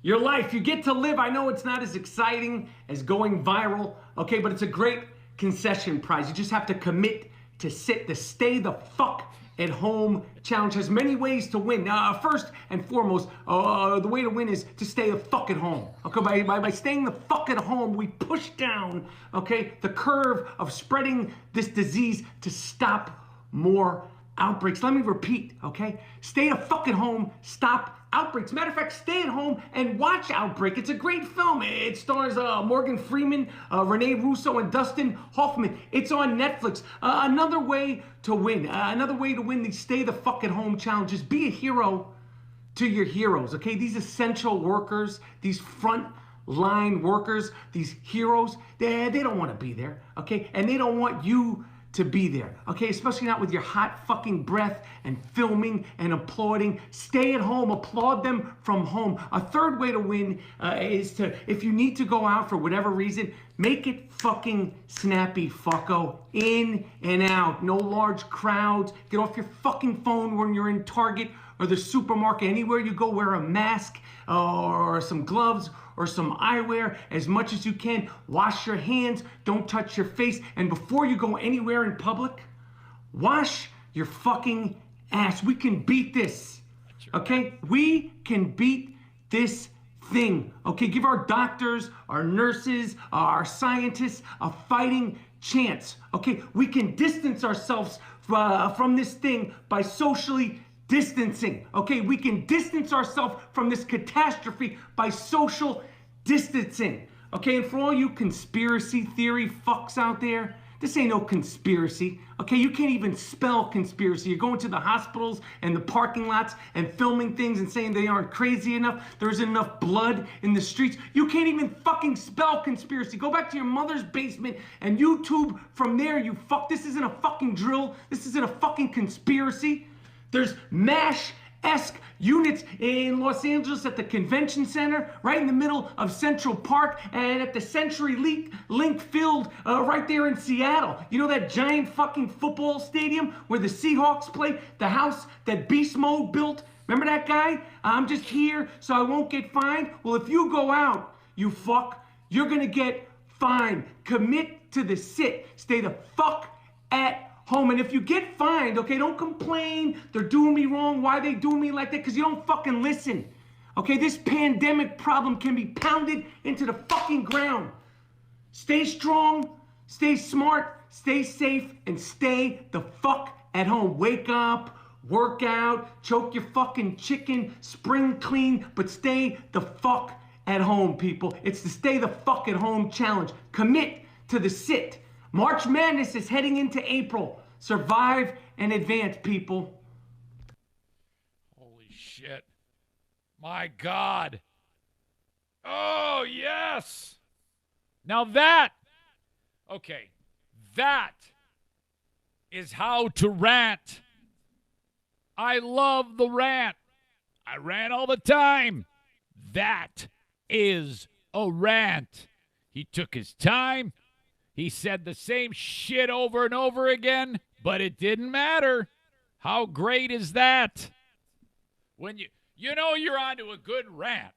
your life. You get to live. I know it's not as exciting as going viral, okay, but it's a great concession prize. You just have to commit to sit. The Stay the Fuck at Home Challenge has many ways to win. First and foremost, the way to win is to stay the fuck at home. Okay, by staying the fuck at home, we push down, okay, the curve of spreading this disease to stop more outbreaks. Let me repeat, okay? Stay the fuck at home, stop outbreaks. Matter of fact, stay at home and watch Outbreak. It's a great film. It stars Morgan Freeman, Rene Russo, and Dustin Hoffman. It's on Netflix. Another way to win. Another way to win the Stay the Fuck at Home challenge is be a hero to your heroes, okay? These essential workers, these front line workers, these heroes, they don't want to be there, okay? And they don't want you to be there, okay? Especially not with your hot fucking breath and filming and applauding. Stay at home, applaud them from home. A third way to win is to, if you need to go out for whatever reason, make it fucking snappy, fucko. In and out, no large crowds. Get off your fucking phone when you're in Target or the supermarket. Anywhere you go, wear a mask or some gloves or some eyewear as much as you can. Wash your hands, don't touch your face. And before you go anywhere in public, wash your fucking ass. We can beat this, okay? We can beat this thing, okay? Give our doctors, our nurses, our scientists a fighting chance, okay? We can distance ourselves from this thing by socially distancing, okay? We can distance ourselves from this catastrophe by social distancing, okay? And for all you conspiracy theory fucks out there, this ain't no conspiracy, okay? You can't even spell conspiracy. You're going to the hospitals and the parking lots and filming things and saying they aren't crazy enough. There isn't enough blood in the streets. You can't even fucking spell conspiracy. Go back to your mother's basement and YouTube from there, you fuck. This isn't a fucking drill. This isn't a fucking conspiracy. There's MASH-esque units in Los Angeles at the convention center, right in the middle of Central Park, and at the CenturyLink Field right there in Seattle. You know that giant fucking football stadium where the Seahawks play? The house that Beast Mode built? Remember that guy? I'm just here so I won't get fined. Well, if you go out, you fuck, you're gonna get fined. Commit to the sit. Stay the fuck at home. And if you get fined, okay, don't complain. They're doing me wrong. Why they doing me like that? Because you don't fucking listen. Okay, this pandemic problem can be pounded into the fucking ground. Stay strong, stay smart, stay safe, and stay the fuck at home. Wake up, work out, choke your fucking chicken, spring clean, but stay the fuck at home, people. It's the Stay the Fuck at Home challenge. Commit to the sit. March Madness is heading into April. Survive and advance, people. Holy shit. My God. Oh, yes. Now that is how to rant. I love the rant. I rant all the time. That is a rant. He took his time. He said the same shit over and over again, but it didn't matter. How great is that? When you know you're onto a good rant.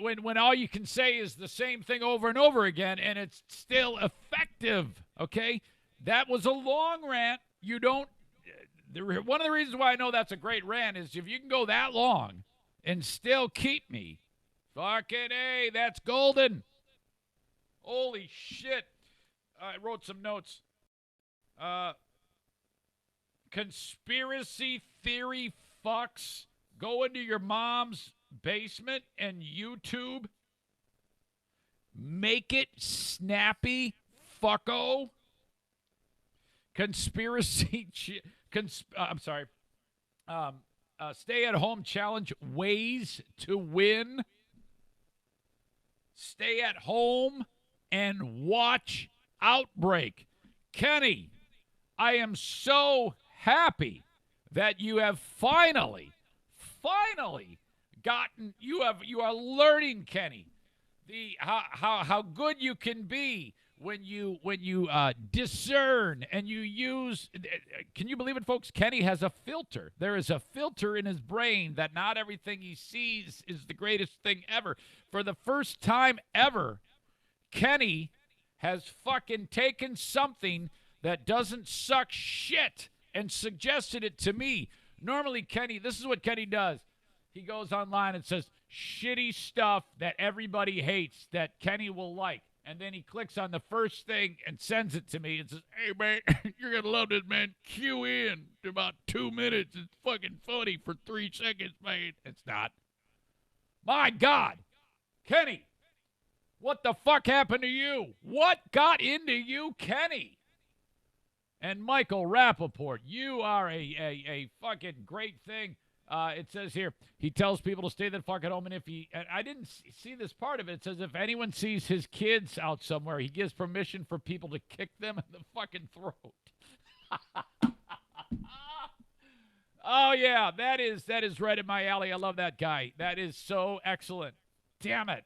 When all you can say is the same thing over and over again, and it's still effective, okay? That was a long rant. You don't... One of the reasons why I know that's a great rant is if you can go that long and still keep me, fucking A, that's golden. Holy shit. I wrote some notes. Conspiracy theory fucks. Go into your mom's basement and YouTube. Make it snappy, fucko. Conspiracy... I'm sorry. stay-at-home challenge, ways to win. Stay at home and watch Outbreak. Kenny, I am so happy that you have finally gotten. You are learning, Kenny, the how good you can be when you discern and you use. Can you believe it, folks? Kenny has a filter. There is a filter in his brain that not everything he sees is the greatest thing ever. For the first time ever, Kenny has fucking taken something that doesn't suck shit and suggested it to me. Normally, Kenny, this is what Kenny does. He goes online and says shitty stuff that everybody hates that Kenny will like. And then he clicks on the first thing and sends it to me and says, hey, man, you're going to love this, man. Cue in to about 2 minutes. It's fucking funny for 3 seconds, man. It's not. My God. Kenny, what the fuck happened to you? What got into you, Kenny? And Michael Rappaport, you are a fucking great thing. It says here, he tells people to stay the fuck at home, and I didn't see this part of it. It says if anyone sees his kids out somewhere, he gives permission for people to kick them in the fucking throat. Oh, yeah, that is right in my alley. I love that guy. That is so excellent. Damn it.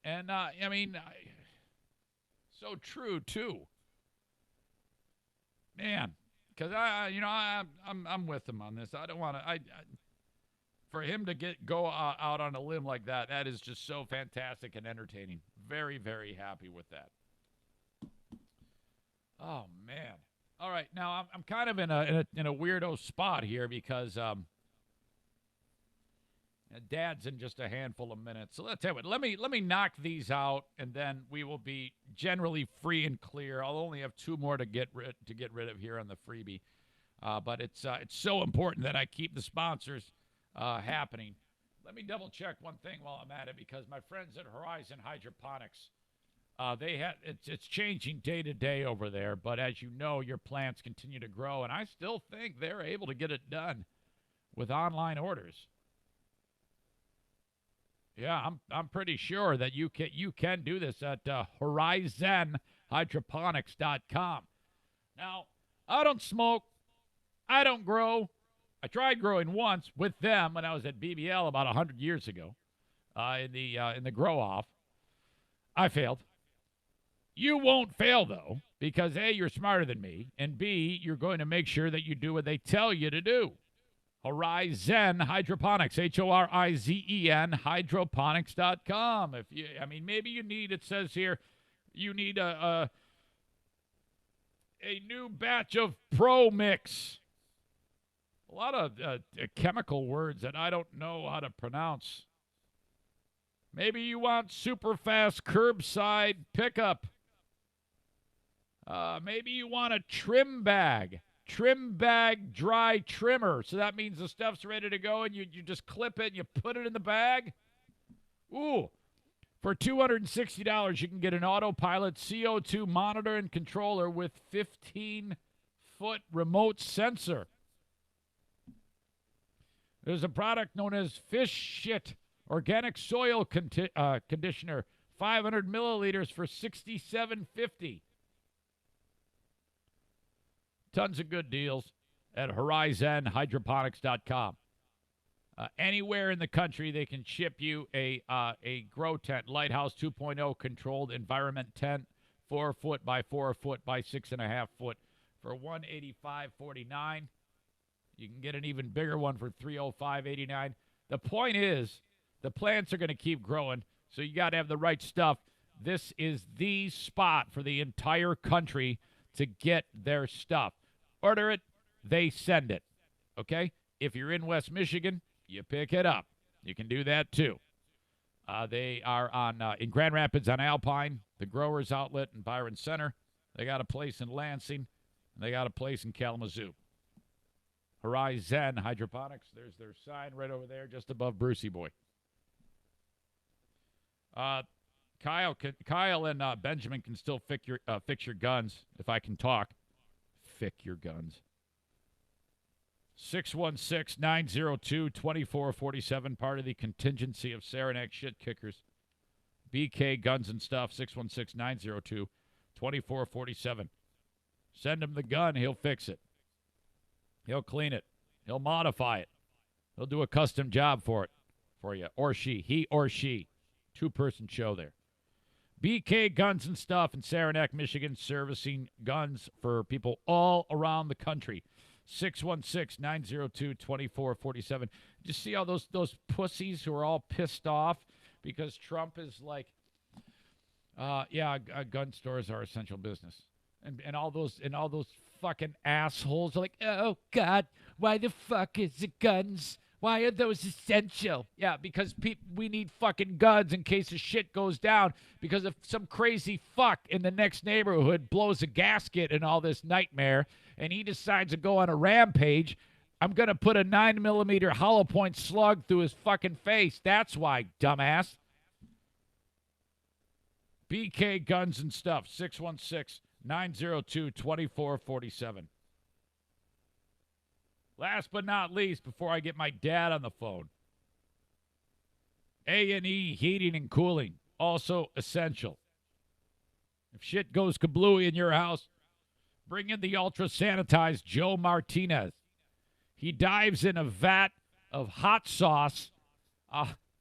And, so true, too. Man, because I'm with him on this. I don't want to. For him to go out on a limb like that, that is just so fantastic and entertaining. Very, very happy with that. Oh man! All right, now I'm kind of in a weirdo spot here because Dad's in just a handful of minutes. So let's tell you what. Let me knock these out, and then we will be generally free and clear. I'll only have 2 more to get rid of here on the freebie, but it's so important that I keep the sponsors happening. Let me double check one thing while I'm at it, because my friends at Horizon Hydroponics, it's changing day to day over there. But as you know, your plants continue to grow, and I still think they're able to get it done with online orders. Yeah, I'm pretty sure that you can do this at horizonhydroponics.com. Now, I don't smoke. I don't grow. I tried growing once with them when I was at BBL about 100 years ago in the grow off. I failed. You won't fail, though, because A, you're smarter than me, and B, you're going to make sure that you do what they tell you to do. Horizon Hydroponics, Horizen, hydroponics.com. Maybe you need, it says here, you need a new batch of Pro Mix. A lot of chemical words that I don't know how to pronounce. Maybe you want super fast curbside pickup. Maybe you want a trim bag dry trimmer. So that means the stuff's ready to go and you just clip it and you put it in the bag. Ooh. For $260, you can get an autopilot CO2 monitor and controller with 15-foot remote sensor. There's a product known as Fish Shit Organic Soil Conditioner, 500 milliliters for $67.50. Tons of good deals at horizonhydroponics.com. Anywhere in the country, they can ship you a grow tent, Lighthouse 2.0 controlled environment tent, 4 foot by 4 foot by 6.5 foot for $185.49. You can get an even bigger one for $305.89. The point is, the plants are going to keep growing, so you got to have the right stuff. This is the spot for the entire country to get their stuff. Order it, they send it. Okay? If you're in West Michigan, you pick it up. You can do that too. They are in Grand Rapids on Alpine, the Growers Outlet in Byron Center. They got a place in Lansing, and they got a place in Kalamazoo. Horizon Hydroponics. There's their sign right over there, just above Brucey Boy. Kyle and Benjamin can still fix your guns if I can talk. Fick your guns. 616-902-2447, part of the contingency of Saranac shit kickers. BK Guns and Stuff, 616-902-2447. Send him the gun, he'll fix it. He'll clean it. He'll modify it. He'll do a custom job for you. Or she. He or she. Two-person show there. BK Guns and Stuff in Saranac, Michigan, servicing guns for people all around the country. 616-902-2447. Did you see how those pussies who are all pissed off because Trump is like, gun stores are essential business. And all those fucking assholes are like, oh, God, why the fuck is the guns? Why are those essential? Yeah, because we need fucking guns in case the shit goes down. Because if some crazy fuck in the next neighborhood blows a gasket and all this nightmare, and he decides to go on a rampage, I'm going to put a 9mm hollow point slug through his fucking face. That's why, dumbass. BK Guns and Stuff, 616-902-2447. Last but not least, before I get my dad on the phone, A&E Heating and Cooling, also essential. If shit goes kablooey in your house, bring in the ultra-sanitized Joe Martinez. He dives in a vat of hot sauce,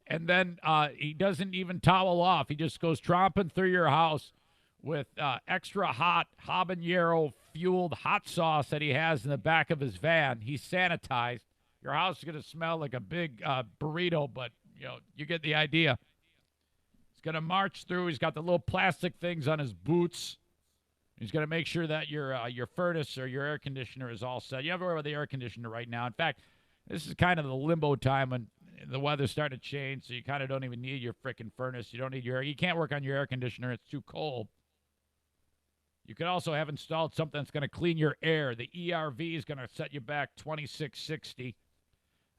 and then he doesn't even towel off. He just goes tromping through your house with extra hot habanero-fueled hot sauce that he has in the back of his van. He's sanitized. Your house is going to smell like a big burrito, but you get the idea. He's going to march through. He's got the little plastic things on his boots. He's going to make sure that your furnace or your air conditioner is all set. You have to worry about the air conditioner right now. In fact, this is kind of the limbo time when the weather's starting to change, so you kind of don't even need your freaking furnace. You don't need you can't work on your air conditioner. It's too cold. You could also have installed something that's going to clean your air. The ERV is going to set you back $26.60.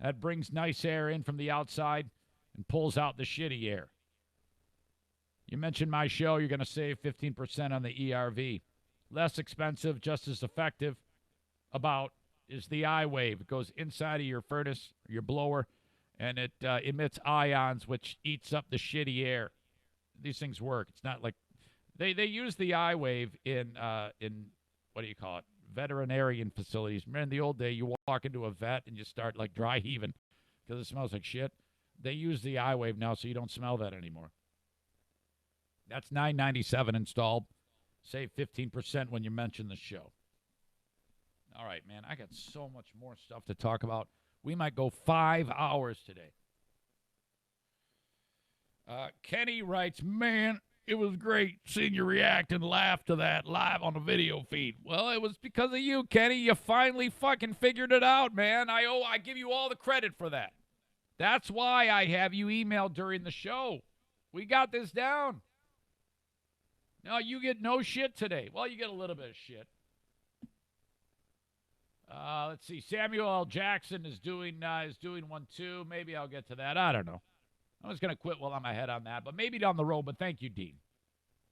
That brings nice air in from the outside and pulls out the shitty air. You mentioned my show, you're going to save 15% on the ERV. Less expensive, just as effective is the iWave. It goes inside of your furnace, or your blower, and it emits ions, which eats up the shitty air. These things work. It's not like they use the iWave in what do you call it? Veterinarian facilities. Remember in the old day, you walk into a vet and you start like dry heaving because it smells like shit. They use the iWave now, so you don't smell that anymore. That's $9.97 installed. Save 15% when you mention the show. All right, man, I got so much more stuff to talk about. We might go 5 hours today. Kenny writes, man, it was great seeing you react and laugh to that live on the video feed. Well, it was because of you, Kenny. You finally fucking figured it out, man. I give you all the credit for that. That's why I have you email during the show. We got this down. No, you get no shit today. Well, you get a little bit of shit. Let's see. Samuel L. Jackson is doing one too. Maybe I'll get to that. I don't know. I was going to quit while I'm ahead on that, but maybe down the road. But thank you, Dean.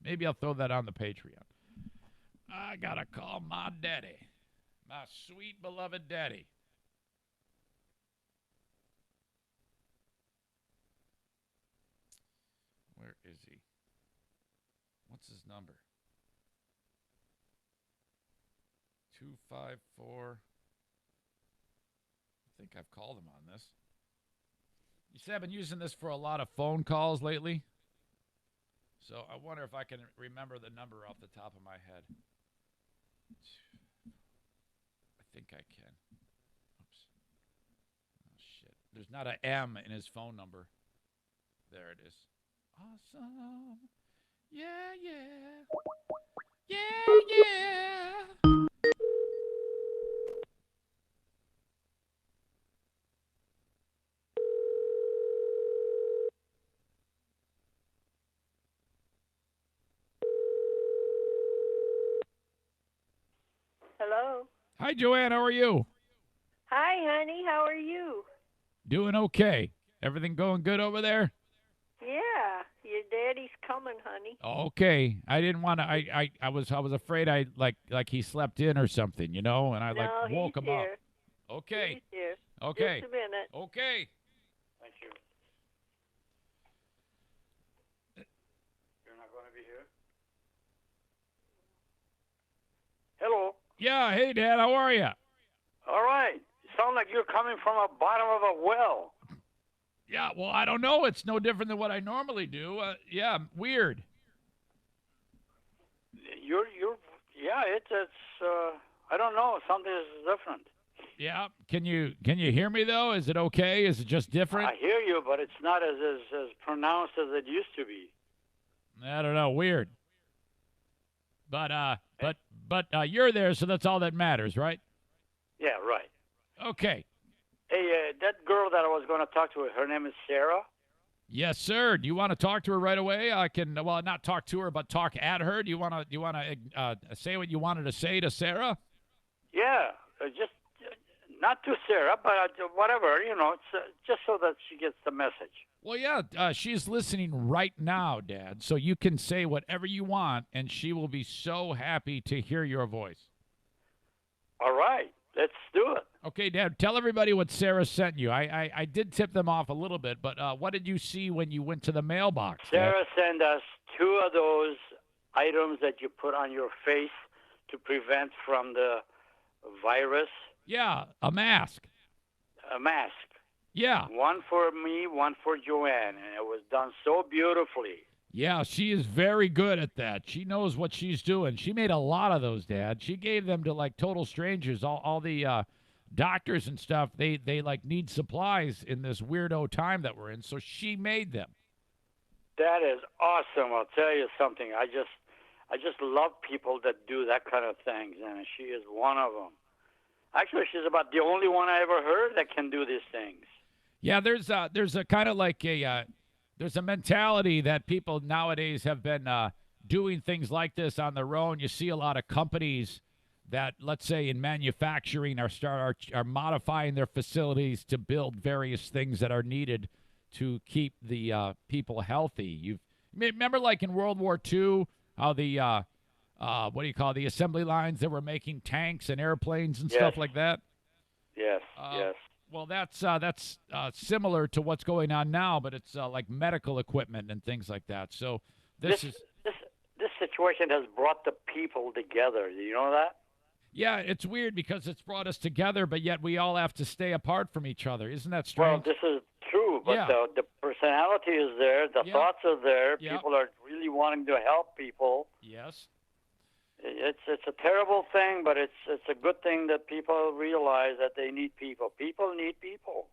Maybe I'll throw that on the Patreon. I got to call my daddy. My sweet, beloved daddy. Where is he? What's his number? 254. I think I've called him on this. You see, I've been using this for a lot of phone calls lately. So I wonder if I can remember the number off the top of my head. I think I can. Oops. Oh, shit. There's not an M in his phone number. There it is. Awesome. Yeah, yeah. Yeah, yeah. Hello. Hi, Joanne. How are you? Hi, honey. How are you? Doing okay. Everything going good over there? Yeah, your daddy's coming, honey. Okay. I didn't want to. I was afraid I like he slept in or something, and I No, woke he's him up. here. Okay. He's here. Okay. Just a minute. Okay. Thank you. You're not going to be here? Hello. Yeah. Hey, Dad. How are you? All right. You sound like you're coming from the bottom of a well. Yeah. Well, I don't know. It's no different than what I normally do. Yeah. Weird. I don't know. Something is different. Yeah. Can you hear me though? Is it okay? Is it just different? I hear you, but it's not as pronounced as it used to be. I don't know. Weird. But you're there, so that's all that matters, right? Yeah, right. Okay. Hey, that girl that I was going to talk to, her name is Sarah. Yes, sir. Do you want to talk to her right away? I can, well, not talk to her, but talk at her. Do you want to say what you wanted to say to Sarah? Yeah, just not to Sarah, but whatever, it's, just so that she gets the message. Well, yeah, she's listening right now, Dad, so you can say whatever you want, and she will be so happy to hear your voice. All right, let's do it. Okay, Dad, tell everybody what Sarah sent you. I did tip them off a little bit, but what did you see when you went to the mailbox? Sarah sent us 2 of those items that you put on your face to prevent from the virus. Yeah, a mask. A mask. Yeah. One for me, one for Joanne, and it was done so beautifully. Yeah, she is very good at that. She knows what she's doing. She made a lot of those, Dad. She gave them to, like, total strangers. All the doctors and stuff, they like, need supplies in this weirdo time that we're in, so she made them. That is awesome. I'll tell you something. I just love people that do that kind of things, and she is one of them. Actually, she's about the only one I ever heard that can do these things. Yeah, there's a kind of like there's a mentality that people nowadays have been doing things like this on their own. You see a lot of companies that, let's say, in manufacturing are modifying their facilities to build various things that are needed to keep the people healthy. You remember, like in World War II, how the the assembly lines that were making tanks and airplanes and stuff like that? Yes, yes. Well, that's similar to what's going on now, but it's like medical equipment and things like that. So this situation has brought the people together. Do you know that? Yeah, it's weird because it's brought us together, but yet we all have to stay apart from each other. Isn't that strange? Well, this is true, but the personality is there. The thoughts are there. Yeah. People are really wanting to help people. Yes. It's a terrible thing, but it's a good thing that people realize that they need people. People need people.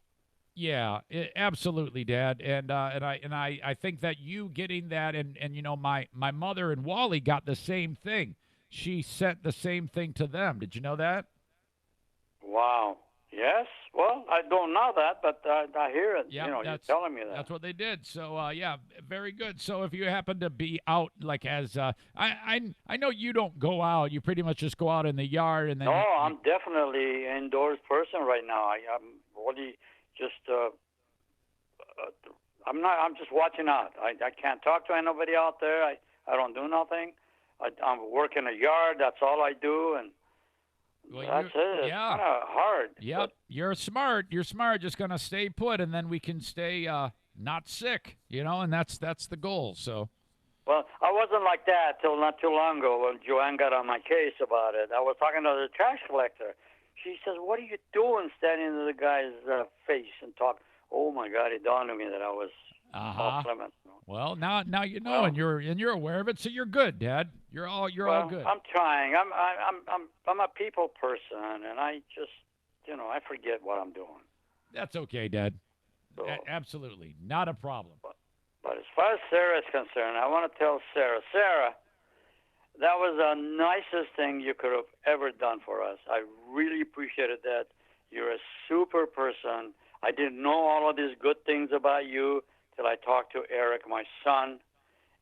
Yeah, absolutely, Dad. And I think that you getting that, and my mother and Wally got the same thing. She sent the same thing to them. Did you know that? Wow. Yes. Well, I don't know that, but I hear it. Yeah, you're telling me that. That's what they did. So, yeah, very good. So if you happen to be out, like as I know you don't go out. You pretty much just go out in the yard and then. No, I'm definitely an indoors person right now. I'm really just. I'm not. I'm just watching out. I can't talk to anybody out there. I don't do nothing. I'm working a yard. That's all I do, and. Well, that's it. Yeah. It's kind of hard. Yep. You're smart. You're smart. Just going to stay put, and then we can stay not sick, and that's the goal. So. Well, I wasn't like that till not too long ago when Joanne got on my case about it. I was talking to the trash collector. She says, "What are you doing standing in the guy's face and talk?" Oh, my God, it dawned on me that I was off limits. Well, now you know, and you're aware of it, so you're good, Dad. You're all good. I'm trying. I'm a people person, and I just, I forget what I'm doing. That's okay, Dad. So, absolutely, not a problem. But as far as Sarah is concerned, I want to tell Sarah, that was the nicest thing you could have ever done for us. I really appreciated that. You're a super person. I didn't know all of these good things about you till I talked to Eric, my son,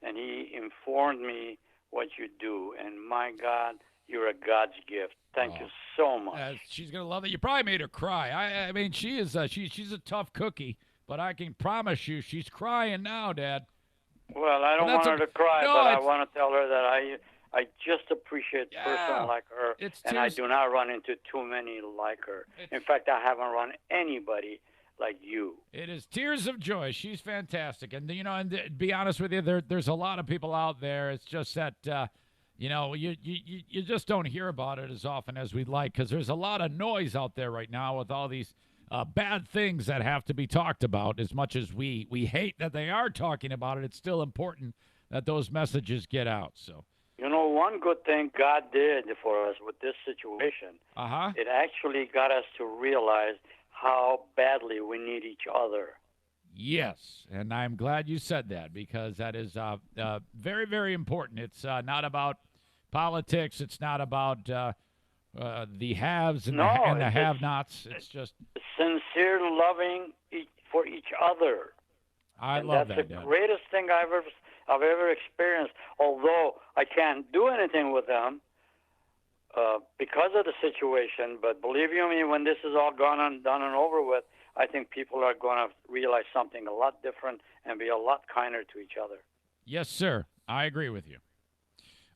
and he informed me what you do. And my God, you're a God's gift. Thank you so much. She's gonna love it. You probably made her cry. I mean, she is. She's a tough cookie, but I can promise you, she's crying now, Dad. Well, I don't want her to cry, but I want to tell her that I just appreciate person like her, and I do not run into too many like her. In fact, I haven't run anybody like you. It is tears of joy. She's fantastic. And, and to be honest with you, there's a lot of people out there. It's just that, you just don't hear about it as often as we'd like because there's a lot of noise out there right now with all these bad things that have to be talked about. As much as we hate that they are talking about it, it's still important that those messages get out. So, one good thing God did for us with this situation, it actually got us to realize how badly we need each other. Yes, and I'm glad you said that because that is very, very important. It's not about politics. It's not about the haves and the have-nots. It's just sincere loving for each other. I love that. That's the greatest thing I've ever experienced. Although I can't do anything with them because of the situation, but believe you me, when this is all done and over with, I think people are going to realize something a lot different and be a lot kinder to each other. Yes, sir. I agree with you.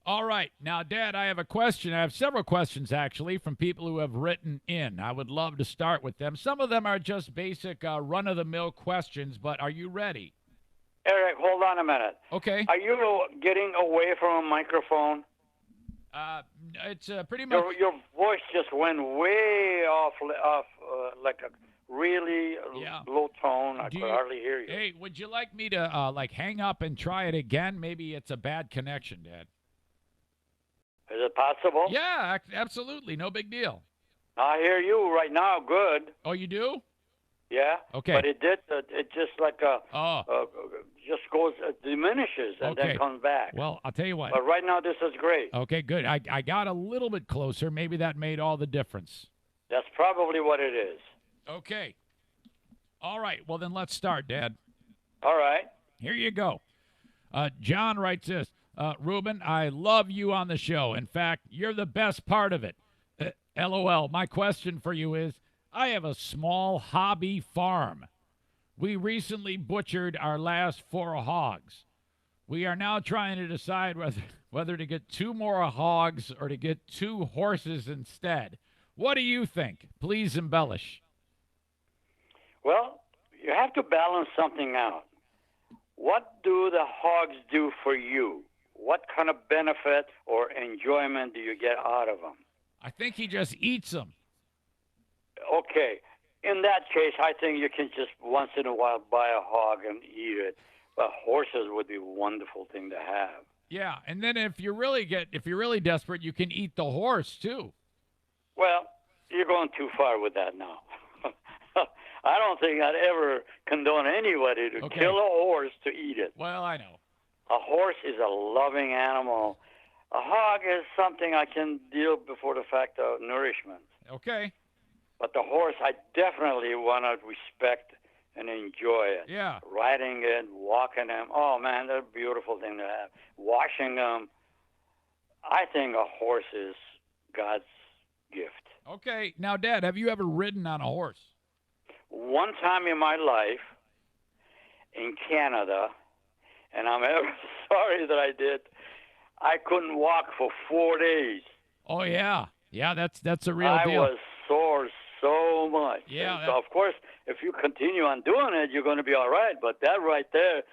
All right. Now, Dad, I have a question. I have several questions, actually, from people who have written in. I would love to start with them. Some of them are just basic run-of-the-mill questions, but are you ready? Eric, hold on a minute. Okay. Are you getting away from a microphone? It's pretty much... Your voice just went way off like a really low tone. I could hardly hear you. Hey, would you like me to hang up and try it again? Maybe it's a bad connection, Dad. Is it possible? Yeah, absolutely. No big deal. I hear you right now. Good. Oh, you do? Yeah. Okay. But it just just goes, diminishes and then comes back. Well, I'll tell you what. But right now, this is great. Okay, good. I got a little bit closer. Maybe that made all the difference. That's probably what it is. Okay. All right. Well, then let's start, Dad. All right. Here you go. John writes this. Ruben, I love you on the show. In fact, you're the best part of it. LOL. My question for you is, I have a small hobby farm. We recently butchered our last 4 hogs. We are now trying to decide whether to get 2 more hogs or to get 2 horses instead. What do you think? Please embellish. Well, you have to balance something out. What do the hogs do for you? What kind of benefit or enjoyment do you get out of them? I think he just eats them. Okay. In that case, I think you can just once in a while buy a hog and eat it. But horses would be a wonderful thing to have. Yeah, and then if you're really desperate, you can eat the horse too. Well, you're going too far with that now. I don't think I'd ever condone anybody to kill a horse to eat it. Well, I know. A horse is a loving animal. A hog is something I can deal before the fact of nourishment. Okay. But the horse, I definitely want to respect and enjoy it. Yeah. Riding it, walking them. Oh, man, that's a beautiful thing to have. Washing them. I think a horse is God's gift. Okay. Now, Dad, have you ever ridden on a horse? One time in my life in Canada, and I'm ever sorry that I did, I couldn't walk for 4 days. Oh, yeah. Yeah, that's a real deal. I was sore so much. Yeah. So, of course, if you continue on doing it, you're going to be all right. But that right there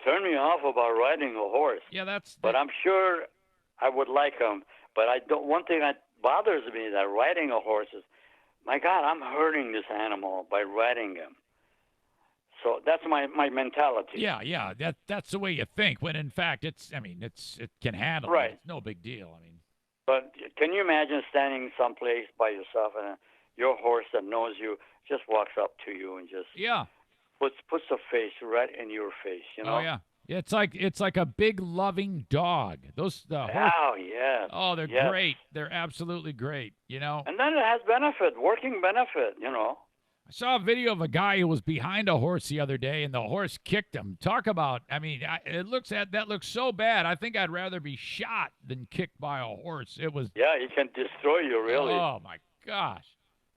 turned me off about riding a horse. Yeah, But I'm sure I would like them. But one thing that bothers me that riding a horse is, my God, I'm hurting this animal by riding him. So that's my mentality. Yeah, that's the way you think. When in fact, it can handle it. It's no big deal. But can you imagine standing someplace by yourself and your horse that knows you just walks up to you and just puts a face right in your face, you know? Oh yeah. It's like a big loving dog. Those Oh, they're great. They're absolutely great, you know. And then it has working benefit, you know. I saw a video of a guy who was behind a horse the other day, and the horse kicked him. Talk about, that looks so bad. I think I'd rather be shot than kicked by a horse. It was. Yeah, he can destroy you, really. Oh my gosh,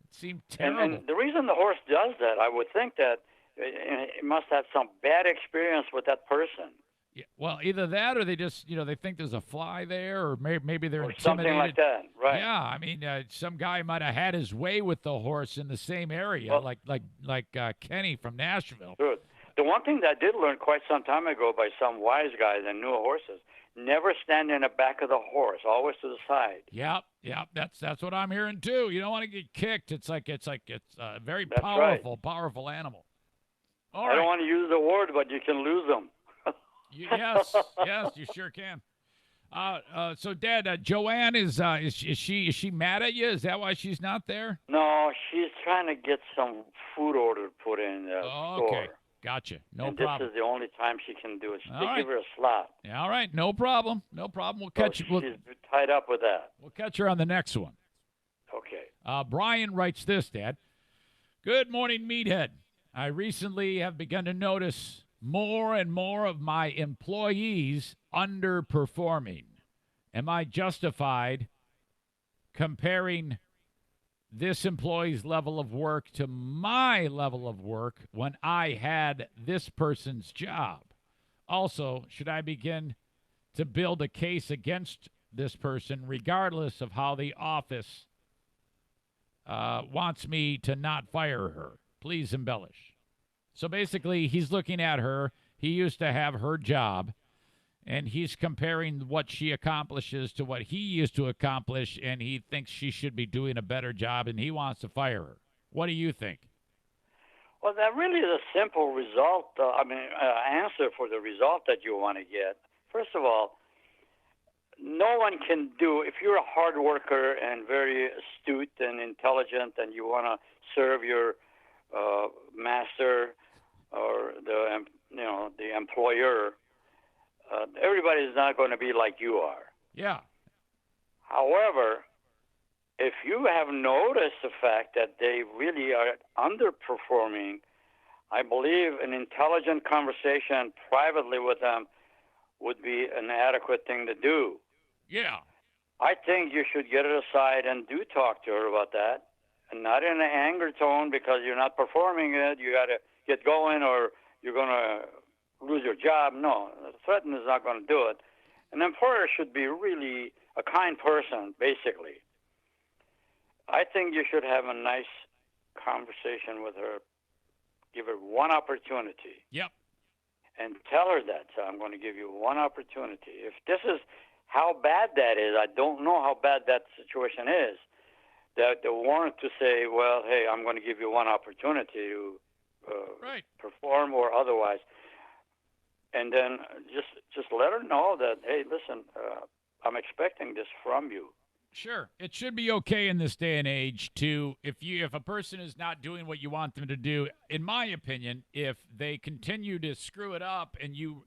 it seemed terrible. And the reason the horse does that, I would think that it must have some bad experience with that person. Yeah, well, either that or they just, they think there's a fly there, or maybe they're or intimidated. something like that, right? Yeah, I mean, some guy might have had his way with the horse in the same area, Well, like Kenny from Nashville. Good. The one thing that I did learn quite some time ago by some wise guy that knew horses: never stand in the back of the horse, always to the side. Yep. That's what I'm hearing too. You don't want to get kicked. It's a very That's powerful animal. All I right. don't want to use the word, but you can lose them. Yes, you sure can. So, Dad, Joanne is she mad at you? Is that why she's not there? No, she's trying to get some food order put in the store. Okay, gotcha. No and problem. This is the only time she can do it. They All right. give her a slot. Yeah, all right, no problem. We'll catch you. She's tied up with that. We'll catch her on the next one. Okay. Brian writes this, Dad. Good morning, Meathead. I recently have begun to notice more and more of my employees underperforming. Am I justified comparing this employee's level of work to my level of work when I had this person's job? Also, should I begin to build a case against this person regardless of how the office wants me to not fire her? Please embellish. So basically, he's looking at her. He used to have her job, and he's comparing what she accomplishes to what he used to accomplish, and he thinks she should be doing a better job, and he wants to fire her. What do you think? Well, that really is a simple result. Answer for the result that you want to get. First of all, no one can do. If you're a hard worker and very astute and intelligent, and you want to serve your master or the employer, everybody's not going to be like you are. Yeah. However, if you have noticed the fact that they really are underperforming, I believe an intelligent conversation privately with them would be an adequate thing to do. Yeah. I think you should get it aside and do talk to her about that, and not in an anger tone because you're not performing it. You got to get going or you're going to lose your job. No, threaten is not going to do it. An employer should be really a kind person, basically. I think you should have a nice conversation with her. Give her one opportunity. Yep. And tell her that. So I'm going to give you one opportunity. If this is how bad that is, I don't know how bad that situation is, that the warrant to say, well, hey, I'm going to give you one opportunity to perform or otherwise. And then just let her know that, hey, listen, I'm expecting this from you. Sure. It should be okay in this day and age to, if a person is not doing what you want them to do, in my opinion, if they continue to screw it up and you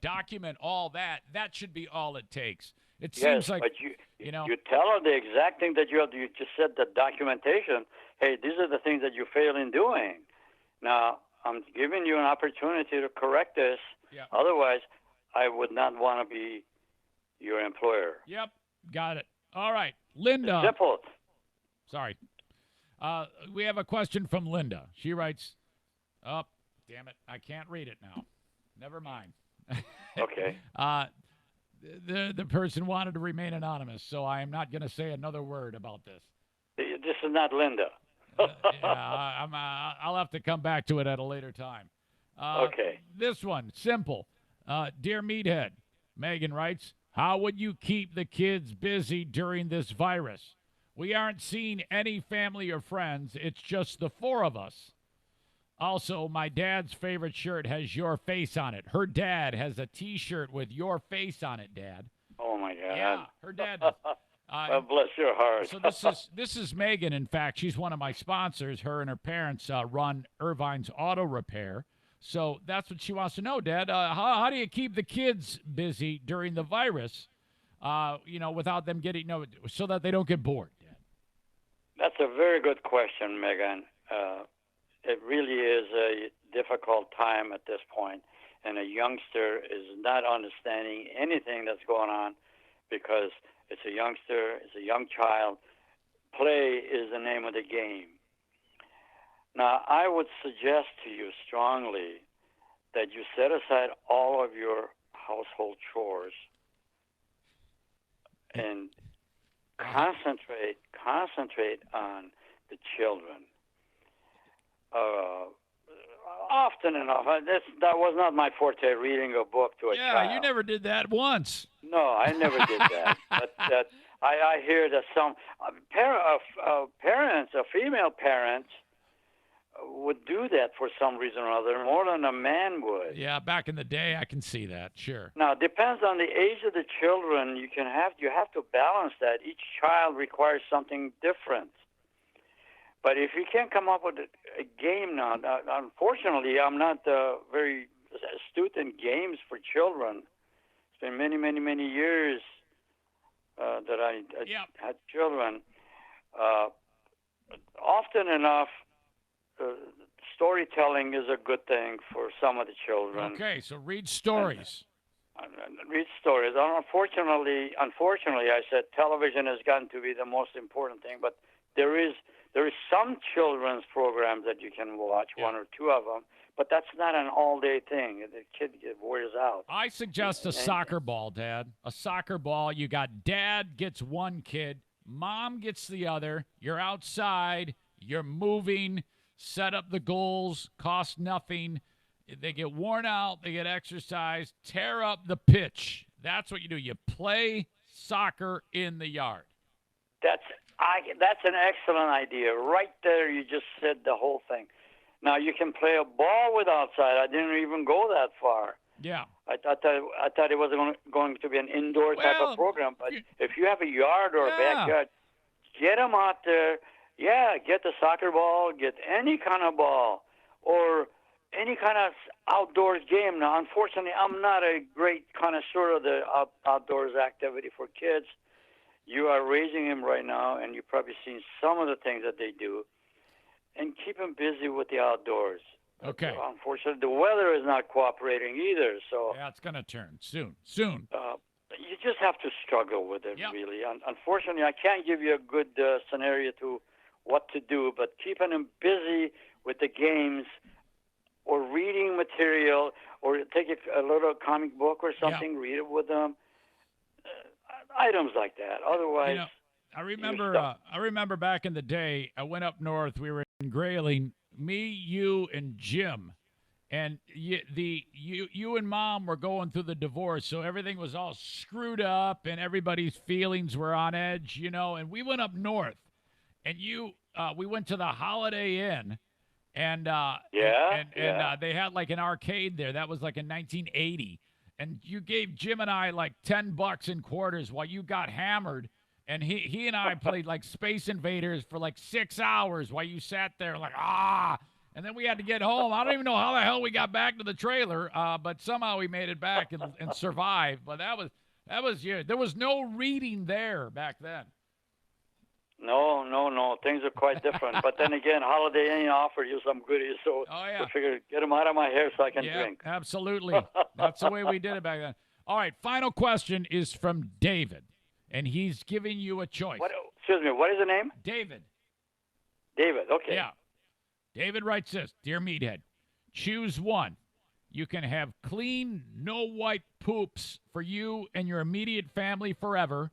document all that, that should be all it takes. It seems like, but you tell her the exact thing that you just said, the documentation. Hey, these are the things that you fail in doing. Now, I'm giving you an opportunity to correct this. Yeah. Otherwise, I would not want to be your employer. Yep. Got it. All right. Linda. It's simple. Sorry. We have a question from Linda. She writes, oh, damn it. I can't read it now. Never mind. Okay. The person wanted to remain anonymous, so I am not going to say another word about this. This is not Linda. I'll have to come back to it at a later time. Okay. This one, simple. Dear Meathead, Megan writes, how would you keep the kids busy during this virus? We aren't seeing any family or friends. It's just the four of us. Also, my dad's favorite shirt has your face on it. Her dad has a T-shirt with your face on it, Dad. Oh, my God. Yeah, her dad does. Well, bless your heart. So this is Megan. In fact, she's one of my sponsors. Her and her parents run Irvine's Auto Repair. So that's what she wants to know, Dad. How do you keep the kids busy during the virus, without them getting, so that they don't get bored, Dad? That's a very good question, Megan. It really is a difficult time at this point, and a youngster is not understanding anything that's going on because it's a youngster, it's a young child. Play is the name of the game. Now, I would suggest to you strongly that you set aside all of your household chores and concentrate on the children. Often enough, that was not my forte, reading a book to a child. Yeah, you never did that once. No, I never did that. But I hear that some parents, female parents, would do that for some reason or other, more than a man would. Yeah, back in the day, I can see that. Sure. Now, it depends on the age of the children. You have to balance that. Each child requires something different. But if you can't come up with a game now, unfortunately, I'm not very astute in games for children. It's been many, many, many years that I had children. Often enough, storytelling is a good thing for some of the children. Okay, so read stories. Read stories. Unfortunately, I said television has gotten to be the most important thing, but there is some children's programs that you can watch, one or two of them, but that's not an all-day thing. The kid wears out. I suggest a soccer ball, Dad. A soccer ball. You got Dad gets one kid, Mom gets the other. You're outside. You're moving. Set up the goals. Cost nothing. They get worn out. They get exercise. Tear up the pitch. That's what you do. You play soccer in the yard. That's an excellent idea. Right there, you just said the whole thing. Now, you can play a ball with outside. I didn't even go that far. Yeah. I thought it was going to be an indoor type of program. But if you have a yard or a backyard, get them out there. Yeah, get the soccer ball, get any kind of ball, or any kind of outdoors game. Now, unfortunately, I'm not a great connoisseur of the outdoors activity for kids. You are raising him right now, and you've probably seen some of the things that they do. And keep him busy with the outdoors. Okay. Unfortunately, the weather is not cooperating either. So yeah, it's going to turn soon. You just have to struggle with it, really. Unfortunately, I can't give you a good scenario to what to do, but keeping him busy with the games or reading material or take a little comic book or something, read it with them. Items like that. Otherwise, I remember back in the day, I went up north. We were in Grayling, me, you, and Jim, and you and Mom were going through the divorce, so everything was all screwed up, and everybody's feelings were on edge, And we went up north, and we went to the Holiday Inn, and they had like an arcade there. That was like in 1980. And you gave Jim and I like $10 in quarters while you got hammered. And he and I played like Space Invaders for like 6 hours while you sat there like, And then we had to get home. I don't even know how the hell we got back to the trailer, but somehow we made it back and survived. But that was there was no reading there back then. No. Things are quite different. But then again, Holiday Inn offered you some goodies, so I figured get them out of my hair so I can drink. Absolutely. That's the way we did it back then. All right, final question is from David, and he's giving you a choice. Excuse me, what is the name? David, okay. Yeah. David writes this, Dear Meathead, choose one. You can have clean, no white poops for you and your immediate family forever,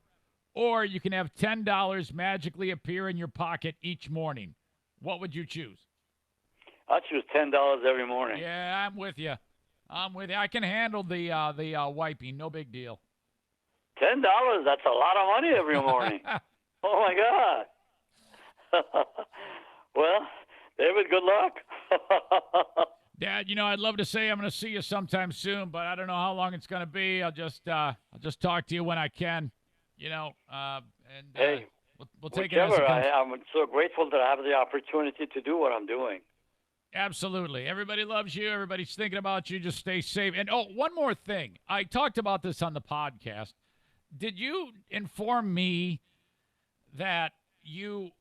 or you can have $10 magically appear in your pocket each morning. What would you choose? I'll choose $10 every morning. Yeah, I'm with you. I can handle the wiping. No big deal. $10? That's a lot of money every morning. Oh, my God. Well, David, good luck. Dad, I'd love to say I'm going to see you sometime soon, but I don't know how long it's going to be. I'll just talk to you when I can. Hey, we'll take it as it comes. I'm so grateful that I have the opportunity to do what I'm doing. Absolutely. Everybody loves you. Everybody's thinking about you. Just stay safe. And, one more thing. I talked about this on the podcast. Did you inform me that you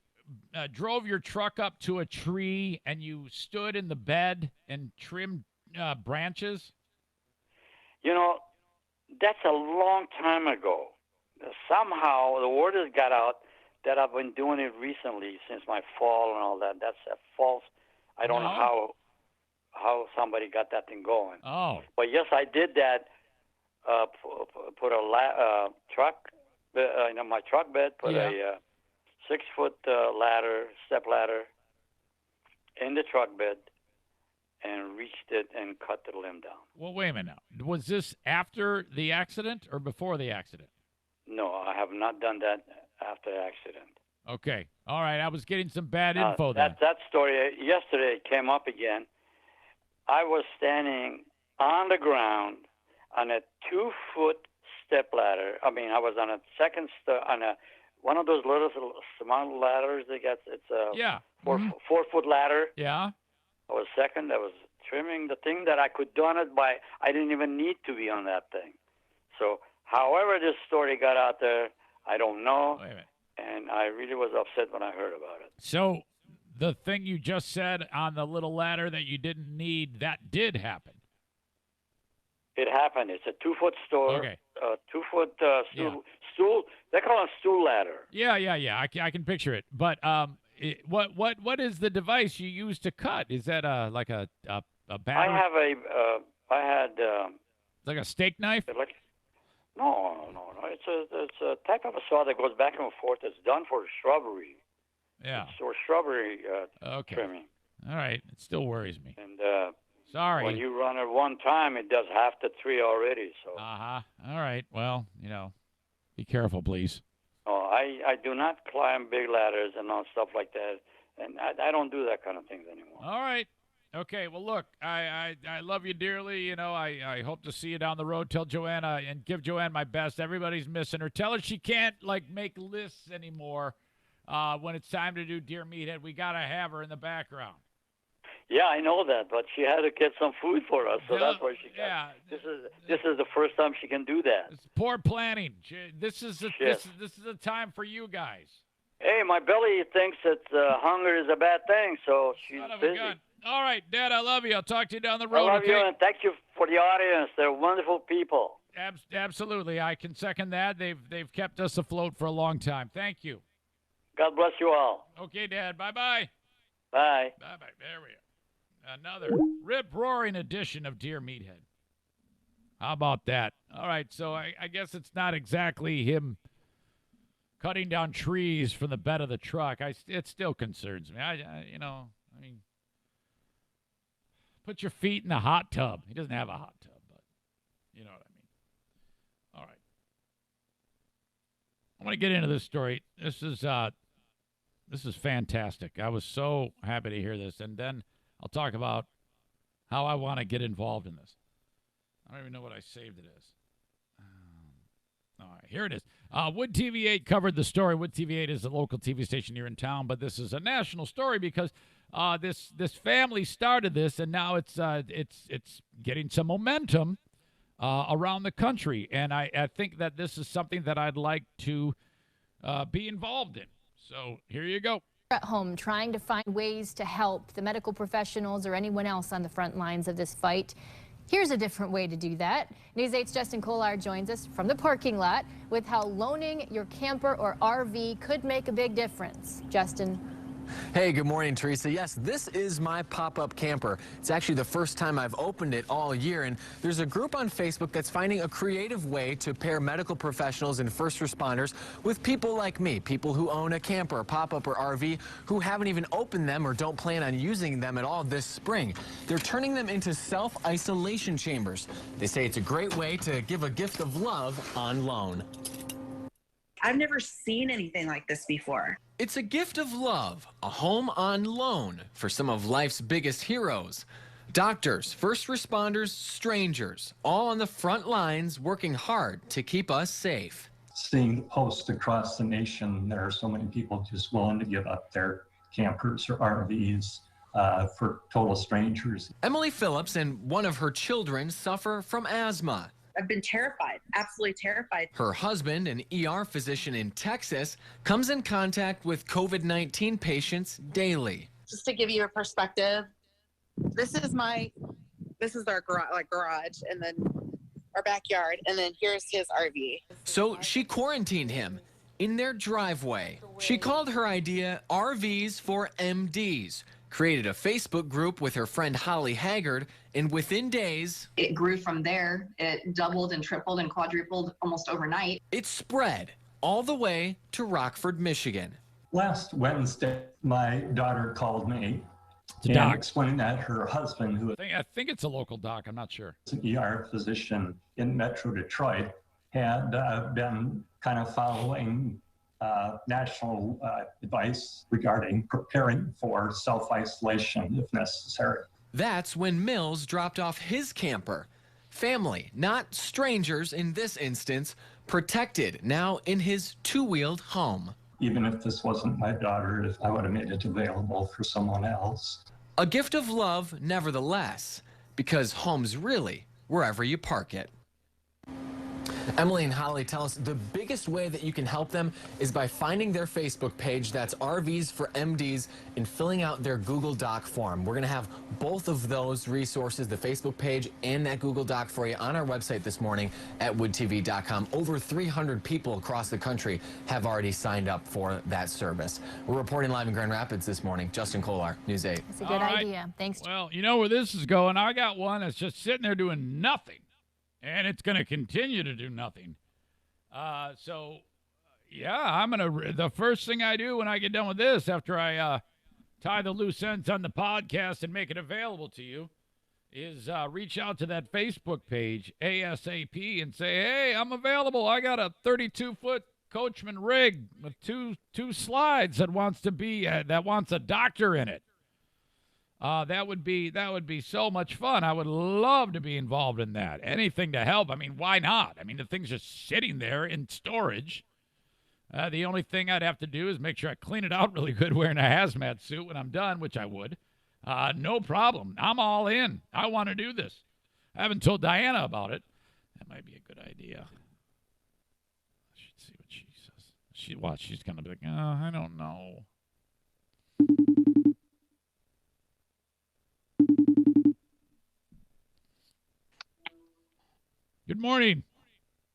drove your truck up to a tree and you stood in the bed and trimmed branches? That's a long time ago. Somehow the word has got out that I've been doing it recently since my fall and all that. That's a false. I don't know how somebody got that thing going. Oh. But yes, I did that put a truck, my truck bed, put a 6-foot step ladder in the truck bed, and reached it and cut the limb down. Well, wait a minute now. Was this after the accident or before the accident? No, I have not done that after the accident. Okay. All right. I was getting some bad info then. That story, yesterday it came up again. I was standing on the ground on a 2-foot step ladder. I mean, I was on a one of those little small ladders that gets, it's a 4-foot ladder. Yeah. I was second. I was trimming the thing that I could done it by. I didn't even need to be on that thing. So, however this story got out there, I don't know. Wait a minute. And I really was upset when I heard about it. So, the thing you just said on the little ladder that you didn't need, that did happen. It happened. It's a 2-foot store. Okay. 2-foot stool. They call it a stool ladder. Yeah. I can picture it. But what is the device you use to cut? Is that like a battery? I had like a steak knife? No. It's a type of a saw that goes back and forth. It's done for shrubbery. Yeah. It's for shrubbery trimming. All right. It still worries me. And sorry. When you run it one time, it does half the tree already. So. All right. Well, be careful, please. Oh, I do not climb big ladders and all stuff like that, and I don't do that kind of things anymore. All right. Okay. Well, look, I love you dearly. I hope to see you down the road. Tell Joanna and give Joanne my best. Everybody's missing her. Tell her she can't make lists anymore. When it's time to do Dear Meathead, we gotta have her in the background. Yeah, I know that, but she had to get some food for us, so that's why she got. Yeah. This is the first time she can do that. It's poor planning. This is a time for you guys. Hey, my belly thinks that hunger is a bad thing, so she's busy. Gun. All right, Dad, I love you. I'll talk to you down the road. I love you, and thank you for the audience. They're wonderful people. Absolutely, I can second that. They've kept us afloat for a long time. Thank you. God bless you all. Okay, Dad. Bye-bye. Bye. Bye-bye. There we are. Another rip-roaring edition of Dear Meathead. How about that? All right, so I guess it's not exactly him cutting down trees from the bed of the truck. It still concerns me. I mean, put your feet in the hot tub. He doesn't have a hot tub, but you know what I mean. All right. I want to get into this story. This is fantastic. I was so happy to hear this, and then I'll talk about how I want to get involved in this. I don't even know what I saved it as. All right, here it is. Wood TV8 covered the story. Wood TV8 is a local TV station here in town, but this is a national story because this family started this, and now it's getting some momentum around the country. And I think that this is something that I'd like to be involved in. So here you go. At home trying to find ways to help the medical professionals or anyone else on the front lines of this fight. Here's a different way to do that. News 8's Justin Kolar joins us from the parking lot with how loaning your camper or RV could make a big difference. Justin. Hey, good morning, Teresa. Yes, this is my pop-up camper. It's actually the first time I've opened it all year, and there's a group on Facebook that's finding a creative way to pair medical professionals and first responders with people like me, people who own a camper, pop-up, or RV, who haven't even opened them or don't plan on using them at all this spring. They're turning them into self-isolation chambers. They say it's a great way to give a gift of love on loan. I've never seen anything like this before. It's a gift of love, a home on loan for some of life's biggest heroes. Doctors, first responders, strangers, all on the front lines working hard to keep us safe. Seeing posts across the nation, there are so many people just willing to give up their campers or RVs for total strangers. Emily Phillips and one of her children suffer from asthma. I've been terrified, absolutely terrified. Her husband, an ER physician in Texas, comes in contact with COVID-19 patients daily. Just to give you a perspective, this is our garage, and then our backyard, and then here's his RV. So she quarantined him in their driveway. She called her idea RVs for MDs, created a Facebook group with her friend Holly Haggard, and within days, it grew from there. It doubled and tripled and quadrupled almost overnight. It spread all the way to Rockford, Michigan. Last Wednesday, my daughter called me and explained that her husband, who I think it's a local doc. I'm not sure. is an ER physician in Metro Detroit, had been kind of following national advice regarding preparing for self-isolation if necessary. That's when Mills dropped off his camper. Family, not strangers in this instance, protected now in his two-wheeled home. Even if this wasn't my daughter, I would have made it available for someone else. A gift of love, nevertheless, because home's really wherever you park it. Emily and Holly tell us the biggest way that you can help them is by finding their Facebook page, that's RVs for MDs, and filling out their Google Doc form. We're going to have both of those resources, the Facebook page and that Google Doc, for you on our website this morning at woodtv.com. Over 300 people across the country have already signed up for that service. We're reporting live in Grand Rapids this morning. Justin Kolar, News 8. That's a good idea. Thanks. Well, you know where this is going. I got one that's just sitting there doing nothing. And it's going to continue to do nothing. Yeah, I'm going to, the first thing I do when I get done with this, after I tie the loose ends on the podcast and make it available to you, is reach out to that Facebook page, ASAP, and say, hey, I'm available. I got a 32-foot Coachman rig with two slides that wants to be, that wants a doctor in it. That would be so much fun. I would love to be involved in that. Anything to help. I mean, why not? I mean, the thing's just sitting there in storage. The only thing I'd have to do is make sure I clean it out really good wearing a hazmat suit when I'm done, which I would. No problem. I'm all in. I want to do this. I haven't told Diana about it. That might be a good idea. I should see what she says. She's going to be like, I don't know. Good morning.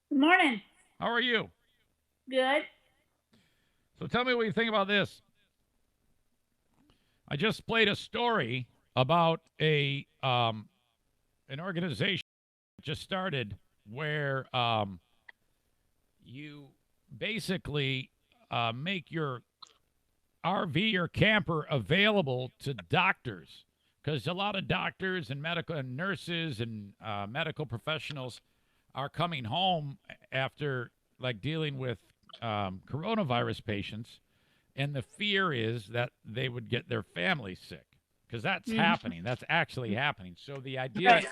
Good morning. How are you? Good. So tell me what you think about this. I just played a story about an organization that just started where you basically make your RV or camper available to doctors, because a lot of doctors and medical and nurses and medical professionals are coming home after dealing with coronavirus patients, and the fear is that they would get their family sick, because that's happening. That's actually happening. So the idea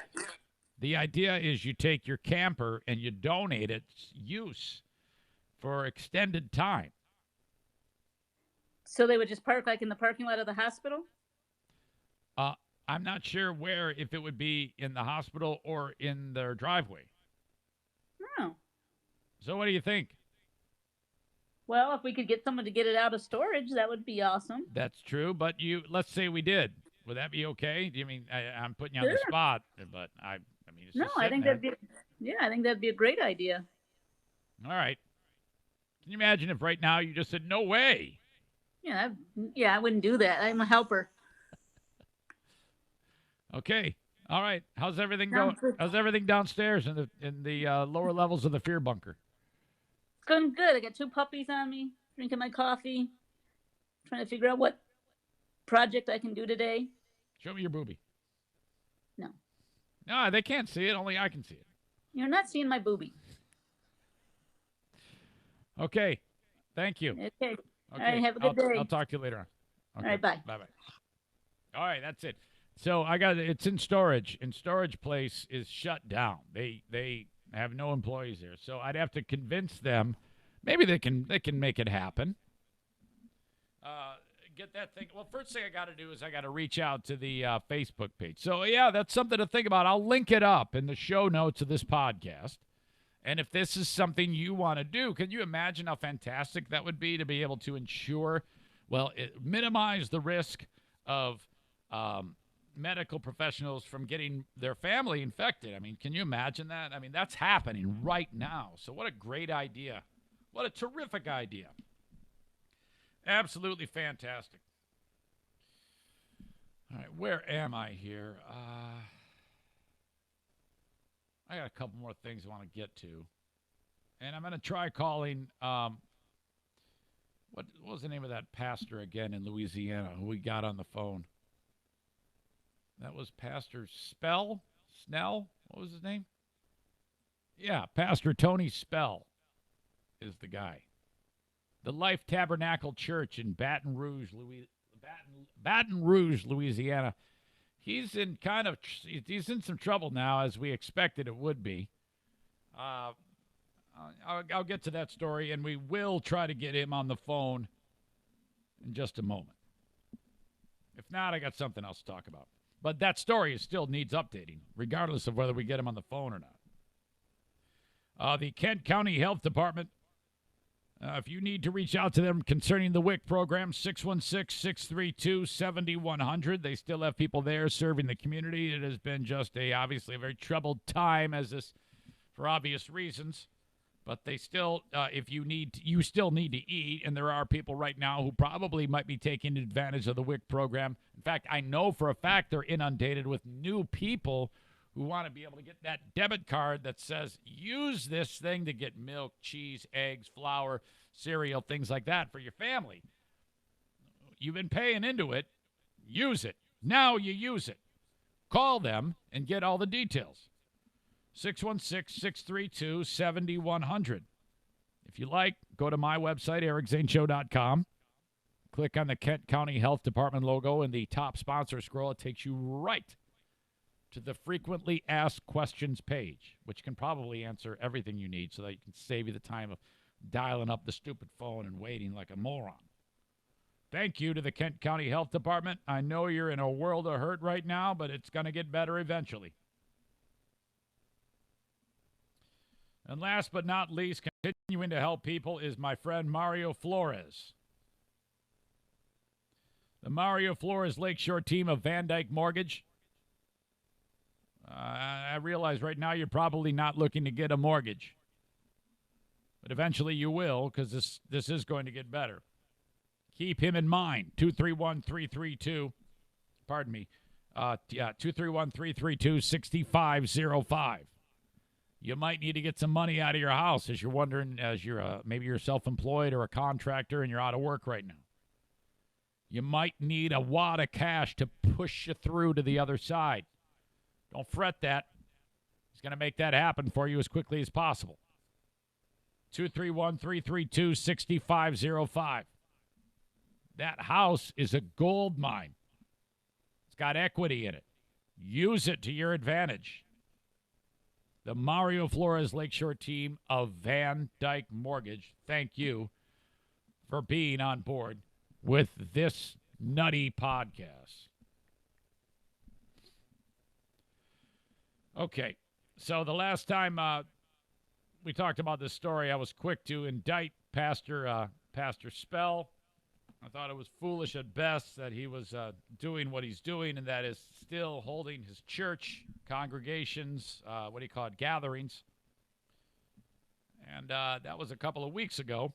is you take your camper and you donate its use for extended time. So they would just park in the parking lot of the hospital? I'm not sure if it would be in the hospital or in their driveway. Oh. So what do you think? Well, if we could get someone to get it out of storage, that would be awesome. That's true, but let's say we did. Would that be okay? Do you mean I'm putting you on the spot? But I mean, it's just I think there. I think that'd be a great idea. All right. Can you imagine if right now you just said no way? Yeah, I wouldn't do that. I'm a helper. Okay. All right. How's everything going? How's everything downstairs in the lower levels of the fear bunker? It's going good. I got 2 puppies on me, drinking my coffee, trying to figure out what project I can do today. Show me your boobie. No. No, they can't see it. Only I can see it. You're not seeing my boobie. Okay. Thank you. Okay. All right. Have a good day. I'll talk to you later on. Okay. All right. Bye. Bye-bye. All right. That's it. So it's in storage, and storage place is shut down. They have no employees there. So I'd have to convince them. Maybe they can make it happen. Get that thing. Well, first thing I got to do is I got to reach out to the Facebook page. So yeah, that's something to think about. I'll link it up in the show notes of this podcast. And if this is something you want to do, can you imagine how fantastic that would be to be able to ensure, minimize the risk of medical professionals from getting their family infected? I mean, can you imagine that? I mean, that's happening right now. So what a great idea. What a terrific idea. Absolutely fantastic. All right, where am I here? I got a couple more things I want to get to. And I'm going to try calling, what was the name of that pastor again in Louisiana who we got on the phone? That was Pastor Snell? What was his name? Yeah, Pastor Tony Spell is the guy. The Life Tabernacle Church in Baton Rouge, Louisiana. He's in some trouble now, as we expected it would be. I'll get to that story, and we will try to get him on the phone in just a moment. If not, I got something else to talk about. But that story still needs updating, regardless of whether we get him on the phone or not. The Kent County Health Department, if you need to reach out to them concerning the WIC program, 616-632-7100. They still have people there serving the community. It has been just obviously a very troubled time for obvious reasons. But they still, you still need to eat, and there are people right now who probably might be taking advantage of the WIC program. In fact, I know for a fact they're inundated with new people who want to be able to get that debit card that says, use this thing to get milk, cheese, eggs, flour, cereal, things like that for your family. You've been paying into it. Use it. Now you use it. Call them and get all the details. 616-632-7100. If you like, go to my website, ericzaneshow.com. Click on the Kent County Health Department logo in the top sponsor scroll. It takes you right to the frequently asked questions page, which can probably answer everything you need so that you can save you the time of dialing up the stupid phone and waiting like a moron. Thank you to the Kent County Health Department. I know you're in a world of hurt right now, but it's going to get better eventually. And last but not least, continuing to help people is my friend Mario Flores. The Mario Flores Lakeshore team of Van Dyke Mortgage. I realize right now you're probably not looking to get a mortgage. But eventually you will, because this is going to get better. Keep him in mind. 231-332. Pardon me. 231-332-6505. You might need to get some money out of your house as you're wondering, maybe you're self-employed or a contractor and you're out of work right now. You might need a wad of cash to push you through to the other side. Don't fret that. He's going to make that happen for you as quickly as possible. 231-332-6505. That house is a gold mine. It's got equity in it. Use it to your advantage. The Mario Flores Lakeshore team of Van Dyke Mortgage, thank you for being on board with this nutty podcast. Okay, so the last time we talked about this story, I was quick to indict Pastor Spell. I thought it was foolish at best that he was doing what he's doing, and that is still holding his church congregations, gatherings. And that was a couple of weeks ago.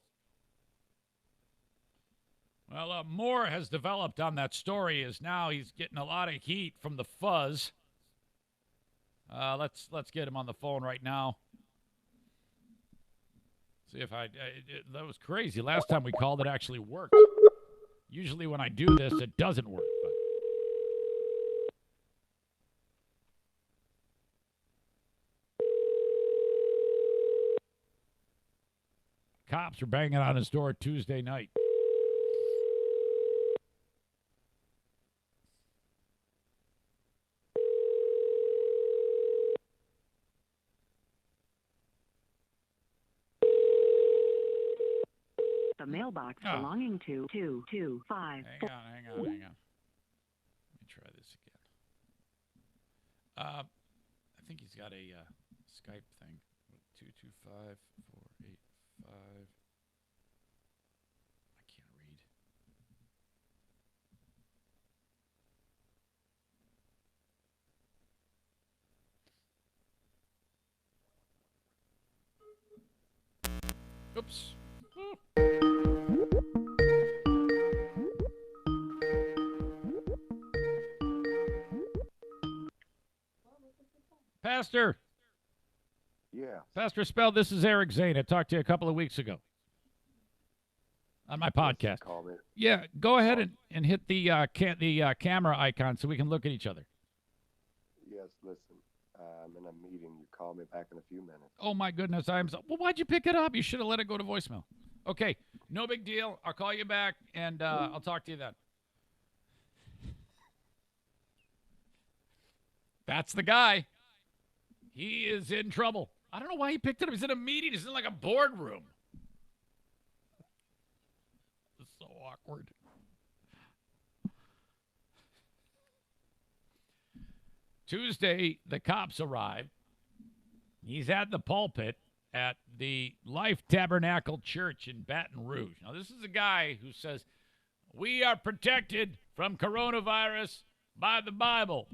Well, more has developed on that story, as now he's getting a lot of heat from the fuzz. Let's get him on the phone right now. See if that was crazy. Last time we called, it actually worked. Usually when I do this, it doesn't work. But. Cops are banging on his door Tuesday night. The mailbox belonging to 225. Hang on. Let me try this again. I think he's got a Skype thing. 225-485. I can't read. Oops. Pastor. Yeah. Pastor Spell, this is Eric Zane. I talked to you a couple of weeks ago on my podcast. Call me. Yeah, go ahead and hit the camera icon so we can look at each other. Yes, listen. I'm in a meeting. You call me back in a few minutes. Oh, my goodness. Well, why'd you pick it up? You should have let it go to voicemail. Okay, no big deal. I'll call you back, and I'll talk to you then. That's the guy. He is in trouble. I don't know why he picked it up. He's in a meeting. He's in like a boardroom. It's so awkward. Tuesday, the cops arrived. He's at the pulpit at the Life Tabernacle Church in Baton Rouge. Now, this is a guy who says, we are protected from coronavirus by the Bible.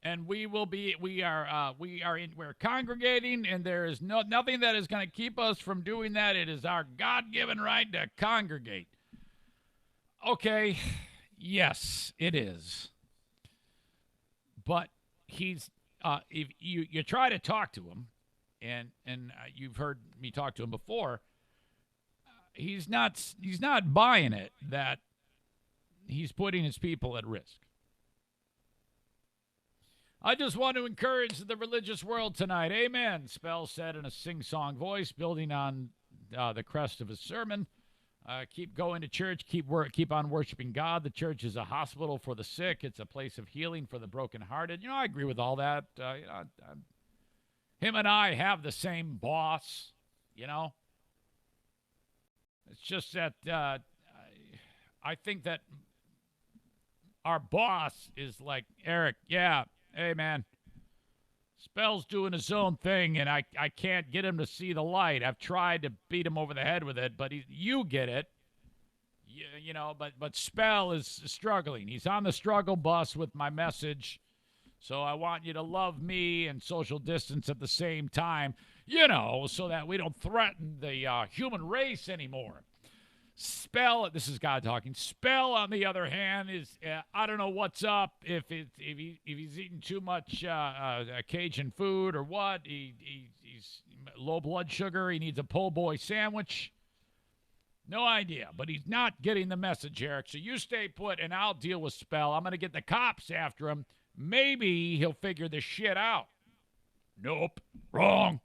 And we're congregating, and there is nothing that is going to keep us from doing that. It is our God-given right to congregate. Okay, yes, it is. But he's if you try to talk to him, and you've heard me talk to him before, he's not buying it that he's putting his people at risk. I just want to encourage the religious world tonight. Amen, Spell said in a sing-song voice, building on the crest of his sermon. Keep going to church. Keep on worshiping God. The church is a hospital for the sick. It's a place of healing for the brokenhearted. I agree with all that. Him and I have the same boss, It's just that I think that our boss is like, Eric, yeah, hey, man, Spell's doing his own thing, and I can't get him to see the light. I've tried to beat him over the head with it, but you get it. But Spell is struggling. He's on the struggle bus with my message, so I want you to love me and social distance at the same time, so that we don't threaten the human race anymore. Spell, this is God talking. Spell, on the other hand, is I don't know what's up. If he's eating too much Cajun food or what. He's low blood sugar. He needs a po' boy sandwich. No idea, but he's not getting the message, Eric. So you stay put, and I'll deal with Spell. I'm going to get the cops after him. Maybe he'll figure this shit out. Nope, wrong.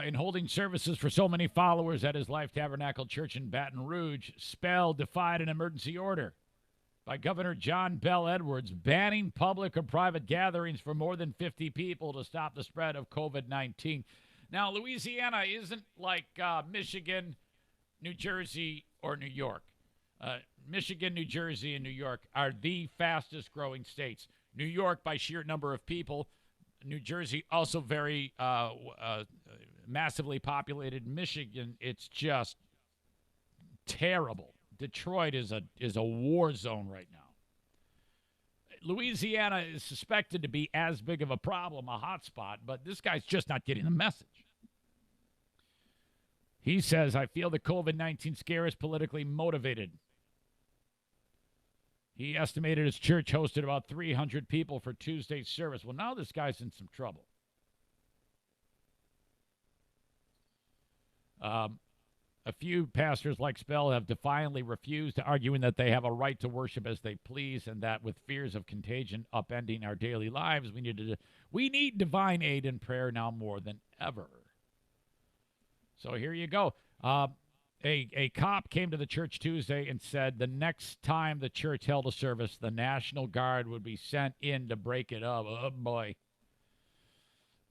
In holding services for so many followers at his Life Tabernacle Church in Baton Rouge, Spell defied an emergency order by Governor John Bell Edwards banning public or private gatherings for more than 50 people to stop the spread of COVID-19. Now, Louisiana isn't like Michigan, New Jersey, or New York. Michigan, New Jersey, and New York are the fastest growing states. New York by sheer number of people. New Jersey also very massively populated. Michigan, it's just terrible. Detroit is a war zone right now. Louisiana is suspected to be as big of a problem, a hotspot, but this guy's just not getting the message. He says, I feel the COVID-19 scare is politically motivated. He estimated his church hosted about 300 people for Tuesday's service. Well, now this guy's in some trouble. A few pastors like Spell have defiantly refused, arguing that they have a right to worship as they please and that with fears of contagion upending our daily lives, we need divine aid and prayer now more than ever. So here you go. A cop came to the church Tuesday and said the next time the church held a service, the National Guard would be sent in to break it up. Oh, boy.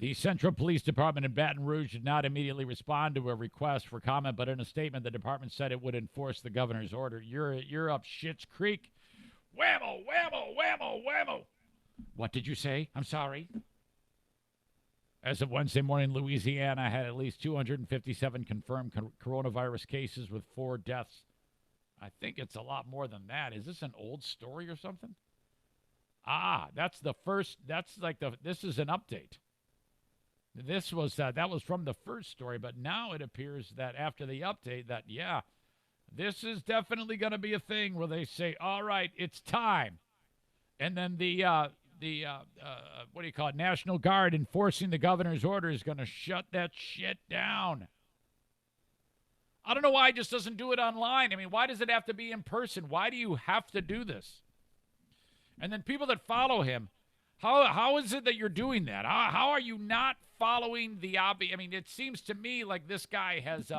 The Central Police Department in Baton Rouge did not immediately respond to a request for comment, but in a statement, the department said it would enforce the governor's order. You're up Schitt's Creek. Whammo, whammo, whammo, whammo. What did you say? I'm sorry. As of Wednesday morning, Louisiana had at least 257 confirmed coronavirus cases with 4 deaths. I think it's a lot more than that. Is this an old story or something? This is an update. This was, that was from the first story, but now it appears that after the update that, yeah, this is definitely going to be a thing where they say, all right, it's time. And then the what do you call it, National Guard enforcing the governor's order is going to shut that shit down. I don't know why he just doesn't do it online. I mean, why does it have to be in person? Why do you have to do this? And then people that follow him, how is it that you're doing that? How are you not following the obvious? I mean, it seems to me like this guy has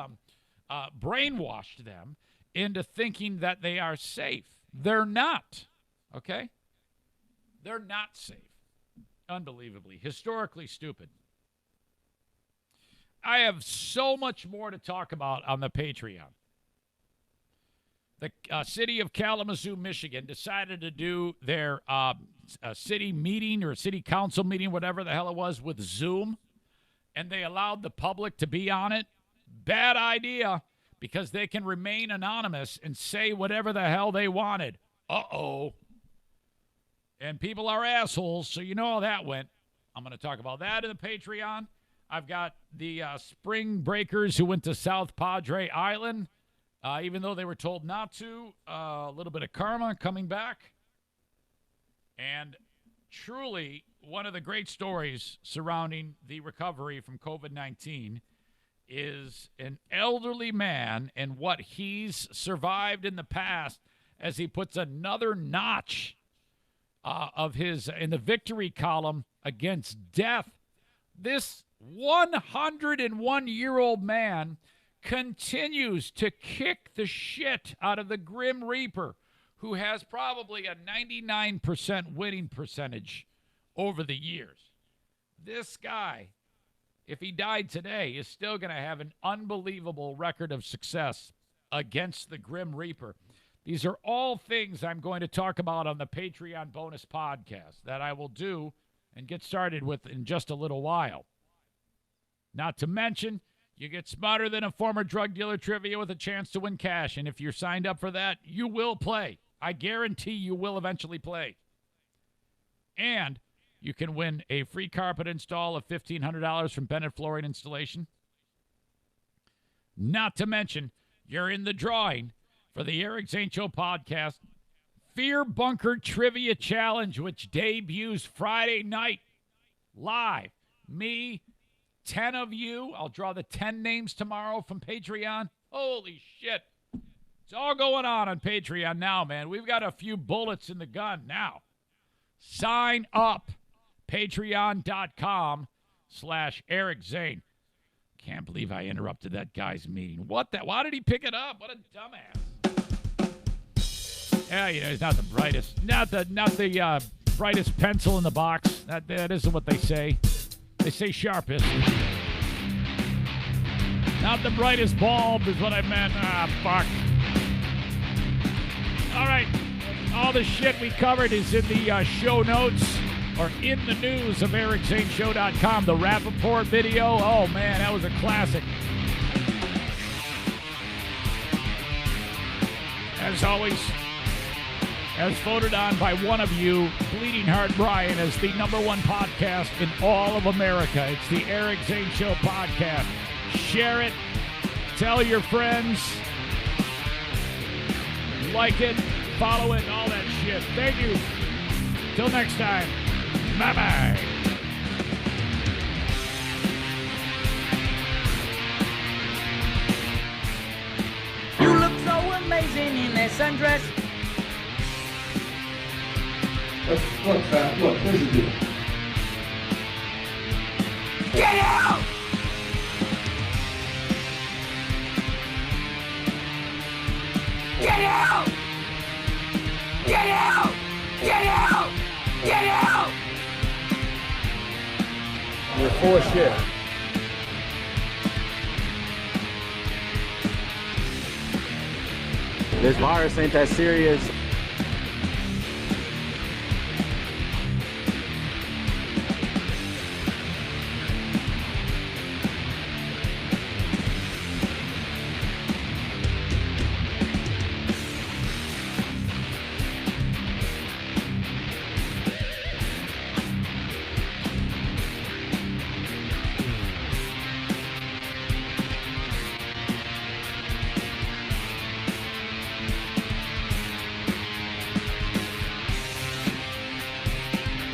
brainwashed them into thinking that they are safe. They're not, okay? They're not safe. Unbelievably, historically stupid. I have so much more to talk about on the Patreon. The city of Kalamazoo, Michigan, decided to do their city meeting or city council meeting, whatever the hell it was, with Zoom, and they allowed the public to be on it. Bad idea, because they can remain anonymous and say whatever the hell they wanted. Uh-oh. And people are assholes, so you know how that went. I'm going to talk about that in the Patreon. I've got the spring breakers who went to South Padre Island, even though they were told not to. A little bit of karma coming back. And truly, one of the great stories surrounding the recovery from COVID-19 is an elderly man and what he's survived in the past as he puts another notch of his in the victory column against death. This 101-year-old man continues to kick the shit out of the Grim Reaper, who has probably a 99% winning percentage over the years. This guy, if he died today, is still going to have an unbelievable record of success against the Grim Reaper. These are all things I'm going to talk about on the Patreon bonus podcast that I will do and get started with in just a little while. Not to mention, you get smarter than a former drug dealer trivia with a chance to win cash. And if you're signed up for that, you will play. I guarantee you will eventually play. And you can win a free carpet install of $1,500 from Bennett Flooring Installation. Not to mention, you're in the drawing for the Eric Zane Show podcast Fear Bunker Trivia Challenge, which debuts Friday night live. Me, 10 of you. I'll draw the 10 names tomorrow from Patreon. Holy shit. It's all going on Patreon now, man. We've got a few bullets in the gun now. Sign up. Patreon.com/Eric Zane. Can't believe I interrupted that guy's meeting. What the? Why did he pick it up? What a dumbass. Yeah, you know, he's not the brightest. Not the brightest pencil in the box. That isn't what they say. They say sharpest. Not the brightest bulb is what I meant. Ah, fuck. All right. All the shit we covered is in the show notes or in the news of EricZaneShow.com. The Rappaport video. Oh, man, that was a classic. As always, as voted on by one of you, Bleeding Heart Brian, as the #1 podcast in all of America. It's the Eric Zane Show podcast. Share it. Tell your friends. Like it. Follow it. All that shit. Thank you. Till next time. Bye-bye. You look so amazing in that sundress. Look, fat, look, here's the deal. Get out! Get out! Get out! Get out! Get out! You're full of shit. This virus ain't that serious.